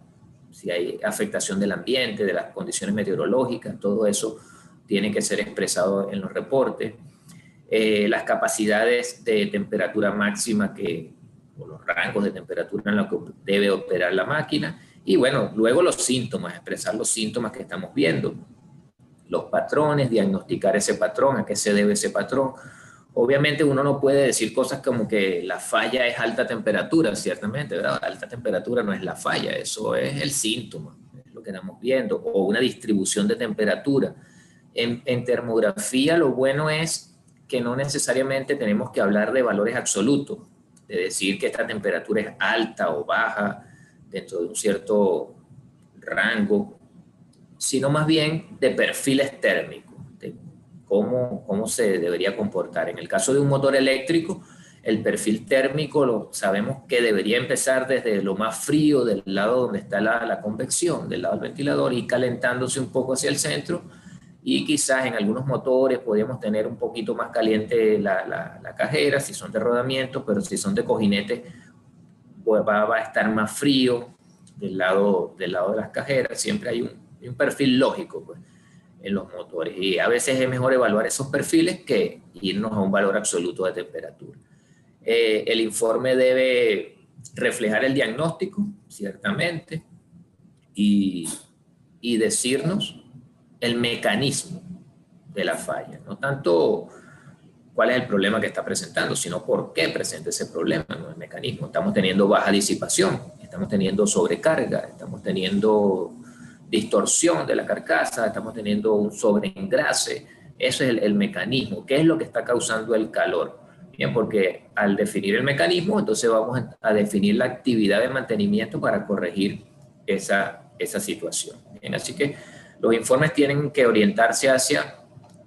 si hay afectación del ambiente, de las condiciones meteorológicas, todo eso tiene que ser expresado en los reportes. Las capacidades de temperatura máxima o los rangos de temperatura en los que debe operar la máquina. Y bueno, luego los síntomas, expresar los síntomas que estamos viendo, los patrones, diagnosticar ese patrón, a qué se debe ese patrón. Obviamente uno no puede decir cosas como que la falla es alta temperatura, ciertamente, ¿verdad? Alta temperatura no es la falla, eso es el síntoma, es lo que estamos viendo, o una distribución de temperatura. En termografía lo bueno es que no necesariamente tenemos que hablar de valores absolutos, de decir que esta temperatura es alta o baja dentro de un cierto rango, sino más bien de perfiles térmicos, de cómo se debería comportar. En el caso de un motor eléctrico, El perfil térmico sabemos que debería empezar desde lo más frío del lado donde está la convección, del lado del ventilador, y calentándose un poco hacia el centro, y quizás en algunos motores podríamos tener un poquito más caliente la cajera, si son de rodamiento, pero si son de cojinete, pues va a estar más frío del lado de las cajeras. Siempre hay un perfil lógico, pues, en los motores, y a veces es mejor evaluar esos perfiles que irnos a un valor absoluto de temperatura. El informe debe reflejar el diagnóstico, ciertamente, y decirnos el mecanismo de la falla, no tanto cuál es el problema que está presentando, sino por qué presenta ese problema, no el mecanismo. Estamos teniendo baja disipación, estamos teniendo sobrecarga, estamos teniendo distorsión de la carcasa, estamos teniendo un sobreengrase. Eso es el mecanismo. ¿Qué es lo que está causando el calor? Bien, porque al definir el mecanismo, entonces vamos a definir la actividad de mantenimiento para corregir esa situación. Bien, así que los informes tienen que orientarse hacia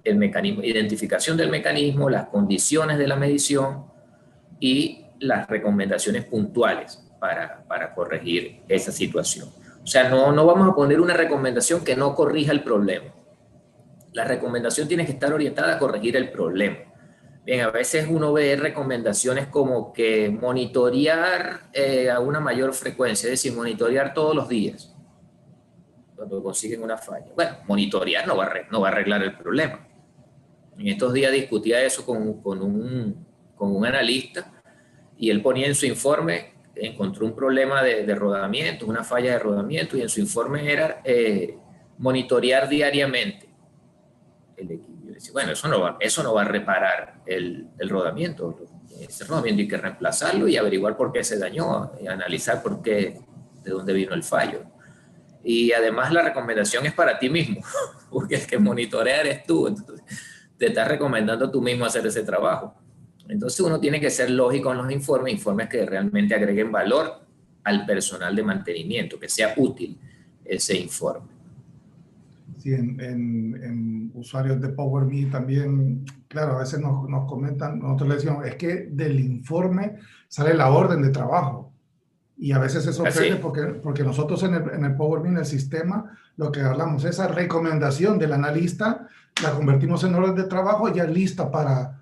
el mecanismo, identificación del mecanismo, las condiciones de la medición y las recomendaciones puntuales para corregir esa situación. O sea, no vamos a poner una recomendación que no corrija el problema. La recomendación tiene que estar orientada a corregir el problema. Bien, a veces uno ve recomendaciones como que monitorear a una mayor frecuencia, es decir, monitorear todos los días cuando consiguen una falla. Bueno, monitorear no va a arreglar el problema. En estos días discutía eso con un analista, y él ponía en su informe, encontró un problema de rodamiento, una falla de rodamiento, y en su informe era monitorear diariamente el equipo. Yo decía, bueno, eso no va a reparar el rodamiento. Ese rodamiento hay que reemplazarlo y averiguar por qué se dañó, y analizar de dónde vino el fallo. Y además la recomendación es para ti mismo, porque el que monitorea eres tú, entonces te estás recomendando tú mismo hacer ese trabajo. Entonces uno tiene que ser lógico en los informes que realmente agreguen valor al personal de mantenimiento, que sea útil ese informe. Sí, en usuarios de PowerMe también, claro, a veces nos comentan, nosotros le decimos, es que del informe sale la orden de trabajo. Y a veces se sorprende porque nosotros en el PowerMe, en el sistema, lo que hablamos, esa recomendación del analista, la convertimos en orden de trabajo ya lista para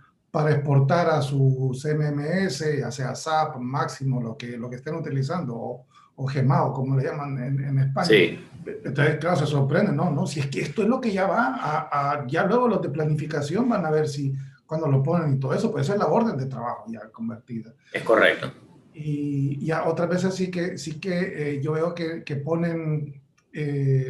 exportar a su CMMS, ya sea SAP, Máximo, lo que estén utilizando, o Gemao, como le llaman en España. Sí. Entonces, claro, se sorprende, no, si es que esto es lo que ya va ya luego los de planificación van a ver si cuando lo ponen y todo eso, pues esa es la orden de trabajo ya convertida. Es correcto. Y a otras veces sí que yo veo que ponen,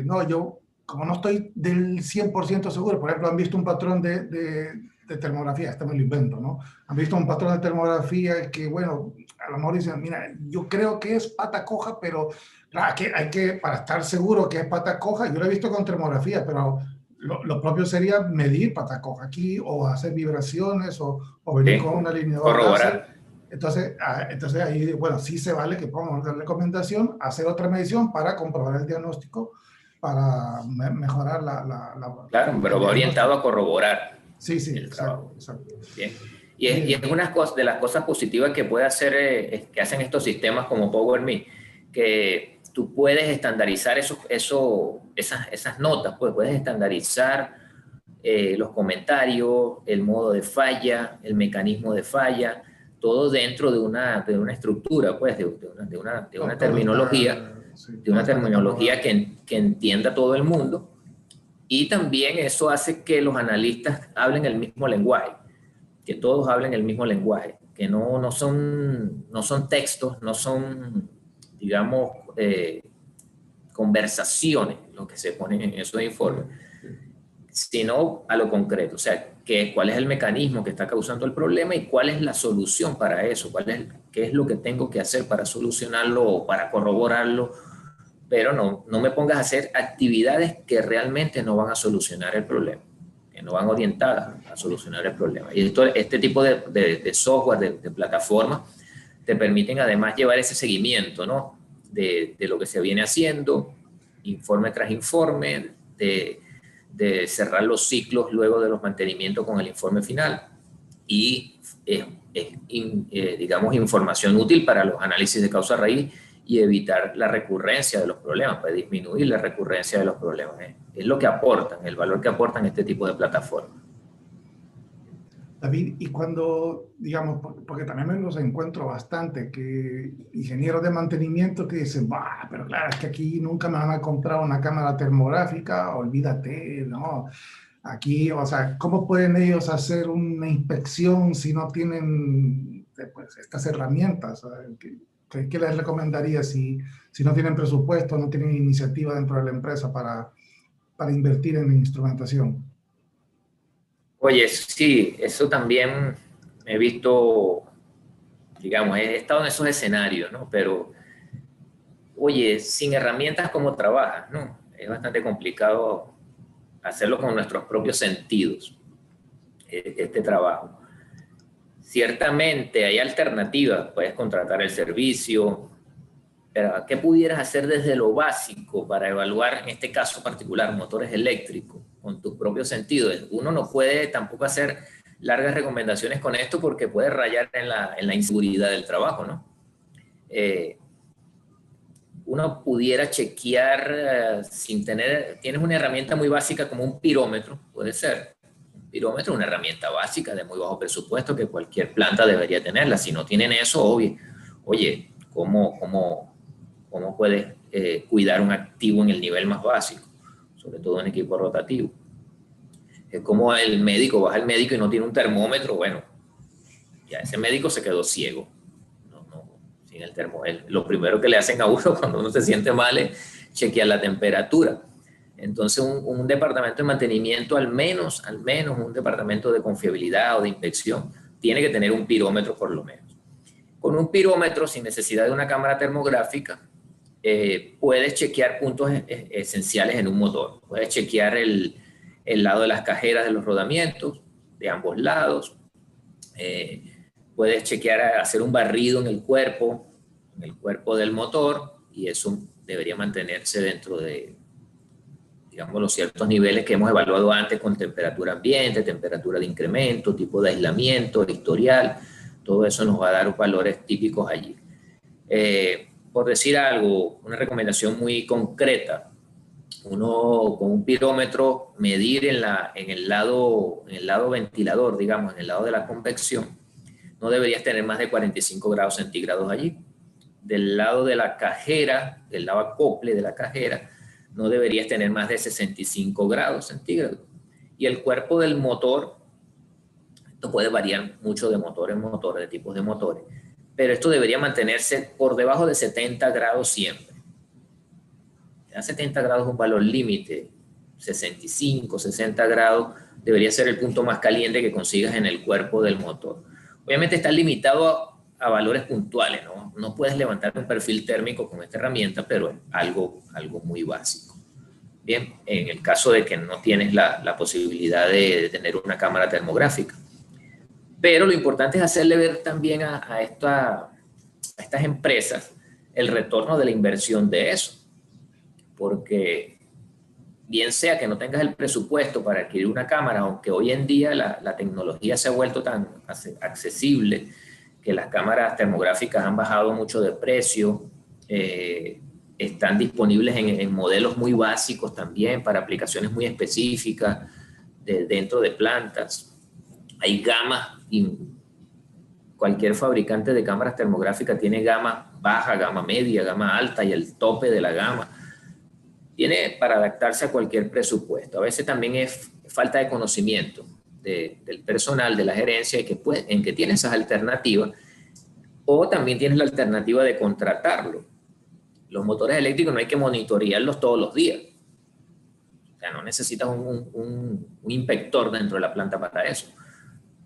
no, yo como no estoy del 100% seguro, por ejemplo, han visto un patrón de termografía, este me lo invento, ¿no? Han visto un patrón de termografía que, bueno, a lo mejor dicen, mira, yo creo que es pata coja, pero claro, para estar seguro que es pata coja, yo lo he visto con termografía, pero lo propio sería medir pata coja aquí, o hacer vibraciones, o venir con una alineador láser. Entonces ahí, bueno, sí se vale que pongamos la recomendación, hacer otra medición para comprobar el diagnóstico, para mejorar Claro, pero va orientado a corroborar. Sí, exacto. Bien. Y es una de las cosas positivas que puede hacer, que hacen estos sistemas como PowerMe, que tú puedes estandarizar esas notas, pues puedes estandarizar los comentarios, el modo de falla, el mecanismo de falla, todo dentro de una estructura, pues, de una terminología, que entienda todo el mundo. Y también eso hace que los analistas hablen el mismo lenguaje, que todos hablen el mismo lenguaje, que no son textos, no son, digamos, conversaciones lo que se ponen en esos informes, sino a lo concreto, o sea, cuál es el mecanismo que está causando el problema y cuál es la solución para eso, qué es lo que tengo que hacer para solucionarlo o para corroborarlo, pero no me pongas a hacer actividades que realmente no van a solucionar el problema, que no van orientadas a solucionar el problema. Y este tipo de software, de plataformas, te permiten además llevar ese seguimiento, ¿no? De lo que se viene haciendo, informe tras informe, de cerrar los ciclos luego de los mantenimientos con el informe final. y digamos, información útil para los análisis de causa-raíz y evitar la recurrencia de los problemas, para disminuir la recurrencia de los problemas. Es lo que aportan, el valor que aportan este tipo de plataformas. David, y cuando, digamos, porque también me los encuentro bastante, que ingenieros de mantenimiento que dicen, bah, pero claro, es que aquí nunca me van a comprar una cámara termográfica, olvídate, ¿no? Aquí, o sea, ¿cómo pueden ellos hacer una inspección si no tienen pues, estas herramientas? ¿Qué les recomendaría si no tienen presupuesto, no tienen iniciativa dentro de la empresa para invertir en instrumentación? Oye, sí, eso también he visto, digamos, he estado en esos escenarios, ¿no? Pero, oye, sin herramientas, ¿cómo trabajas, no? Es bastante complicado hacerlo con nuestros propios sentidos, este trabajo. Ciertamente hay alternativas, puedes contratar el servicio, pero ¿qué pudieras hacer desde lo básico para evaluar, en este caso particular, motores eléctricos con tus propios sentidos? Uno no puede tampoco hacer largas recomendaciones con esto porque puede rayar en la inseguridad del trabajo, ¿no? Uno pudiera chequear sin tener, tienes una herramienta muy básica como un pirómetro, puede ser. Un pirómetro es una herramienta básica de muy bajo presupuesto que cualquier planta debería tenerla. Si no tienen eso, oye, ¿cómo puedes cuidar un activo en el nivel más básico? Sobre todo en equipo rotativo. Es como el médico, vas al médico y no tiene un termómetro, bueno, ya ese médico se quedó ciego. Sin el termómetro. Lo primero que le hacen a uno cuando uno se siente mal es chequear la temperatura. Entonces, un departamento de mantenimiento, al menos un departamento de confiabilidad o de inspección, tiene que tener un pirómetro por lo menos. Con un pirómetro, sin necesidad de una cámara termográfica, puedes chequear puntos esenciales en un motor. Puedes chequear el lado de las cajeras de los rodamientos, de ambos lados. Puedes chequear, hacer un barrido en el cuerpo del motor, y eso debería mantenerse dentro de, digamos, los ciertos niveles que hemos evaluado antes, con temperatura ambiente, temperatura de incremento, tipo de aislamiento, historial. Todo eso nos va a dar valores típicos allí. Por decir algo, una recomendación muy concreta: uno con un pirómetro medir en el lado ventilador, digamos, en el lado de la convección, no deberías tener más de 45 grados centígrados allí. Del lado de la cajera, del lado acople de la cajera, no deberías tener más de 65 grados centígrados. Y el cuerpo del motor, esto puede variar mucho de motor en motor, de tipos de motores, pero esto debería mantenerse por debajo de 70 grados siempre. Ya 70 grados es un valor límite, 65, 60 grados debería ser el punto más caliente que consigas en el cuerpo del motor. Obviamente está limitado a valores puntuales, ¿no? No puedes levantar un perfil térmico con esta herramienta, pero es algo muy básico. Bien, en el caso de que no tienes la posibilidad de tener una cámara termográfica. Pero lo importante es hacerle ver también a estas empresas el retorno de la inversión de eso. Porque bien sea que no tengas el presupuesto para adquirir una cámara, aunque hoy en día la tecnología se ha vuelto tan accesible que las cámaras termográficas han bajado mucho de precio, están disponibles en modelos muy básicos también para aplicaciones muy específicas dentro de plantas. Hay gamas, y cualquier fabricante de cámaras termográficas tiene gama baja, gama media, gama alta y el tope de la gama. Tiene para adaptarse a cualquier presupuesto. A veces también es falta de conocimiento del personal, de la gerencia, en que tiene esas alternativas, o también tienes la alternativa de contratarlo. Los motores eléctricos no hay que monitorearlos todos los días. O sea, no necesitas un inspector dentro de la planta para eso.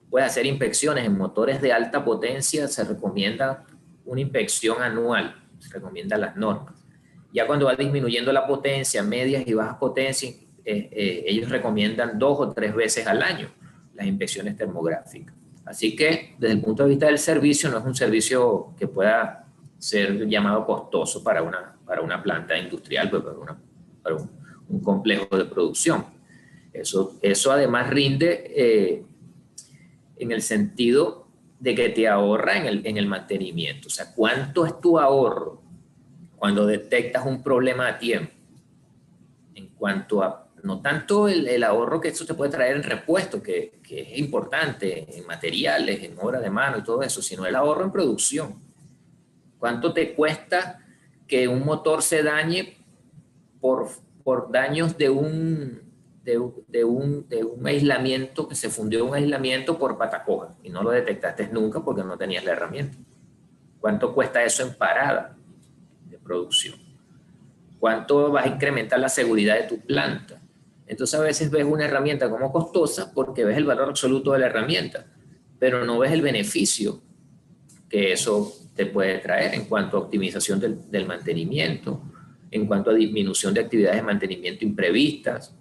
Puedes hacer inspecciones en motores de alta potencia, se recomienda una inspección anual, se recomiendan las normas. Ya cuando va disminuyendo la potencia, medias y bajas potencias, ellos recomiendan 2 o 3 veces al año las inspecciones termográficas. Así que desde el punto de vista del servicio, no es un servicio que pueda ser llamado costoso para una planta industrial, pues para un complejo de producción. Eso además rinde en el sentido de que te ahorra en el mantenimiento. O sea, ¿cuánto es tu ahorro cuando detectas un problema a tiempo? En cuanto a, no tanto el ahorro que eso te puede traer en repuesto, que es importante, en materiales, en obra de mano y todo eso, sino el ahorro en producción. ¿Cuánto te cuesta que un motor se dañe por daños de un aislamiento, que se fundió un aislamiento por patacoja y no lo detectaste nunca porque no tenías la herramienta? ¿Cuánto cuesta eso en parada de producción? ¿Cuánto vas a incrementar la seguridad de tu planta? Entonces a veces ves una herramienta como costosa porque ves el valor absoluto de la herramienta, pero no ves el beneficio que eso te puede traer en cuanto a optimización del mantenimiento, en cuanto a disminución de actividades de mantenimiento imprevistas,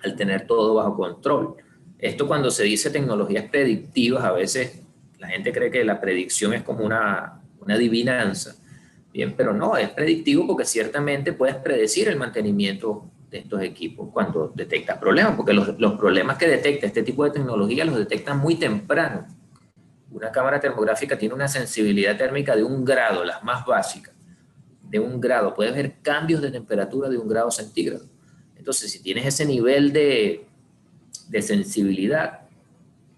al tener todo bajo control. Esto, cuando se dice tecnologías predictivas, a veces la gente cree que la predicción es como una adivinanza. Bien, pero no, es predictivo porque ciertamente puedes predecir el mantenimiento de estos equipos cuando detectas problemas, porque los problemas que detecta este tipo de tecnología los detectan muy temprano. Una cámara termográfica tiene una sensibilidad térmica de 1 grado, las más básicas, de 1 grado. Puedes ver cambios de temperatura de 1 grado centígrado. Entonces, si tienes ese nivel de sensibilidad,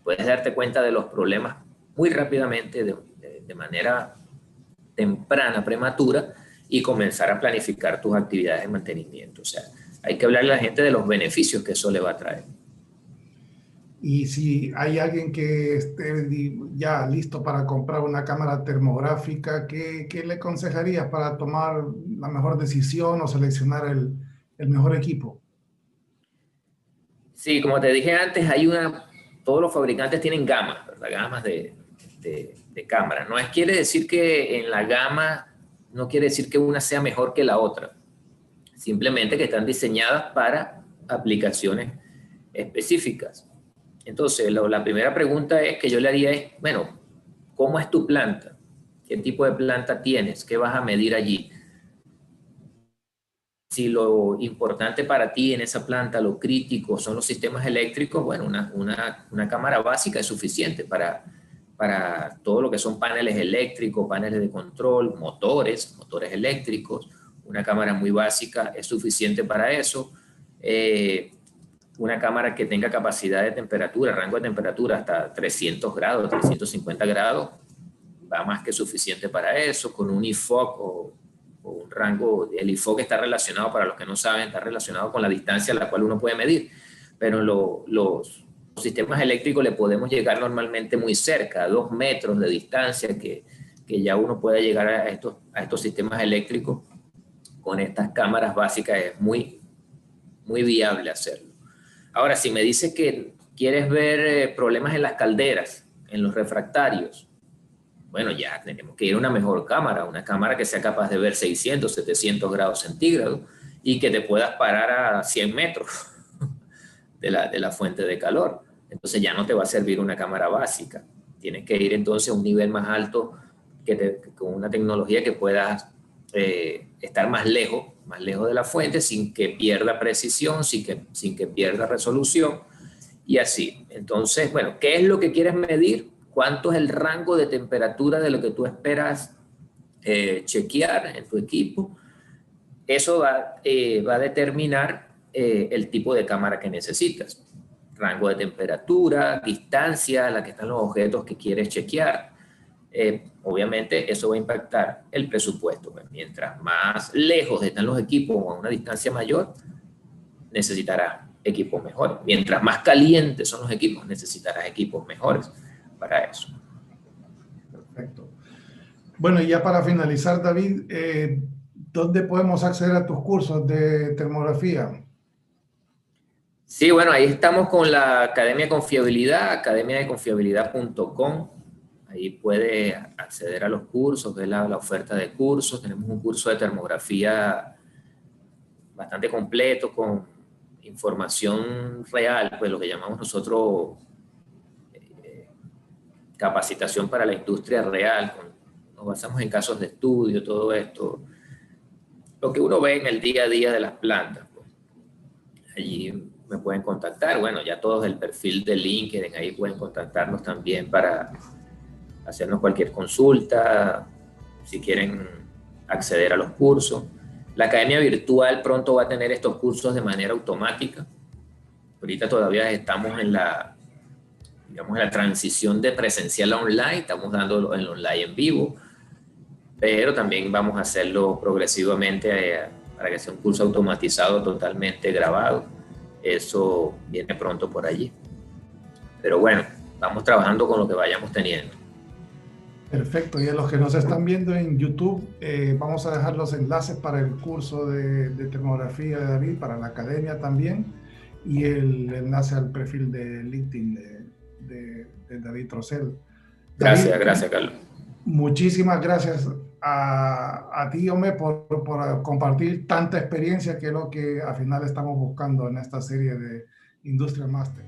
puedes darte cuenta de los problemas muy rápidamente, de manera temprana, prematura, y comenzar a planificar tus actividades de mantenimiento. O sea, hay que hablarle a la gente de los beneficios que eso le va a traer. Y si hay alguien que esté ya listo para comprar una cámara termográfica, ¿qué le aconsejarías para tomar la mejor decisión o seleccionar el mejor equipo? Sí, como te dije antes, todos los fabricantes tienen gamas, ¿verdad? Gamas de cámaras. Quiere decir que en la gama, no quiere decir que una sea mejor que la otra. Simplemente que están diseñadas para aplicaciones específicas. Entonces, la primera pregunta que yo le haría es, bueno, ¿cómo es tu planta? ¿Qué tipo de planta tienes? ¿Qué vas a medir allí? Si lo importante para ti en esa planta, lo crítico, son los sistemas eléctricos, bueno, una cámara básica es suficiente para todo lo que son paneles eléctricos, paneles de control, motores eléctricos. Una cámara muy básica es suficiente para eso. Una cámara que tenga capacidad de temperatura, rango de temperatura hasta 300 grados, 350 grados, va más que suficiente para eso. Con un IFOC o un rango, el IFOC está relacionado, para los que no saben, está relacionado con la distancia a la cual uno puede medir, pero los sistemas eléctricos le podemos llegar normalmente muy cerca, a 2 metros de distancia, que ya uno puede llegar a estos sistemas eléctricos. Con estas cámaras básicas es muy viable hacerlo. Ahora, si me dices que quieres ver problemas en las calderas, en los refractarios, bueno, ya tenemos que ir a una mejor cámara, una cámara que sea capaz de ver 600, 700 grados centígrados y que te puedas parar a 100 metros de la fuente de calor. Entonces ya no te va a servir una cámara básica. Tienes que ir entonces a un nivel más alto, con una tecnología que puedas estar más lejos de la fuente, sin que pierda precisión, sin que pierda resolución, y así. Entonces, bueno, ¿qué es lo que quieres medir? ¿Cuánto es el rango de temperatura de lo que tú esperas chequear en tu equipo? Eso va a determinar el tipo de cámara que necesitas. Rango de temperatura, distancia a la que están los objetos que quieres chequear. Obviamente eso va a impactar el presupuesto. Mientras más lejos están los equipos o a una distancia mayor, necesitarás equipos mejores. Mientras más calientes son los equipos, necesitarás equipos mejores para eso. Perfecto. Bueno, y ya para finalizar, David, ¿dónde podemos acceder a tus cursos de termografía? Sí, bueno, ahí estamos con la Academia de Confiabilidad, academiadeconfiabilidad.com. Ahí puede acceder a los cursos, ver la oferta de cursos. Tenemos un curso de termografía bastante completo, con información real, pues lo que llamamos nosotros capacitación para la industria real. Nos basamos en casos de estudio, todo esto. Lo que uno ve en el día a día de las plantas. Pues. Allí me pueden contactar. Bueno, ya todos el perfil de LinkedIn, ahí pueden contactarnos también para hacernos cualquier consulta, si quieren acceder a los cursos. La academia virtual pronto va a tener estos cursos de manera automática. Ahorita todavía estamos en la, digamos, en la transición de presencial a online, estamos dando el online en vivo, pero también vamos a hacerlo progresivamente para que sea un curso automatizado totalmente grabado. Eso viene pronto por allí. Pero bueno, vamos trabajando con lo que vayamos teniendo. Perfecto, y a los que nos están viendo en YouTube, vamos a dejar los enlaces para el curso de termografía de David, para la academia también, y el enlace al perfil de LinkedIn de David Rosell. Gracias, David, gracias, Carlos. muchísimas gracias a ti, hombre, por compartir tanta experiencia, que es lo que al final estamos buscando en esta serie de Industrial Masters.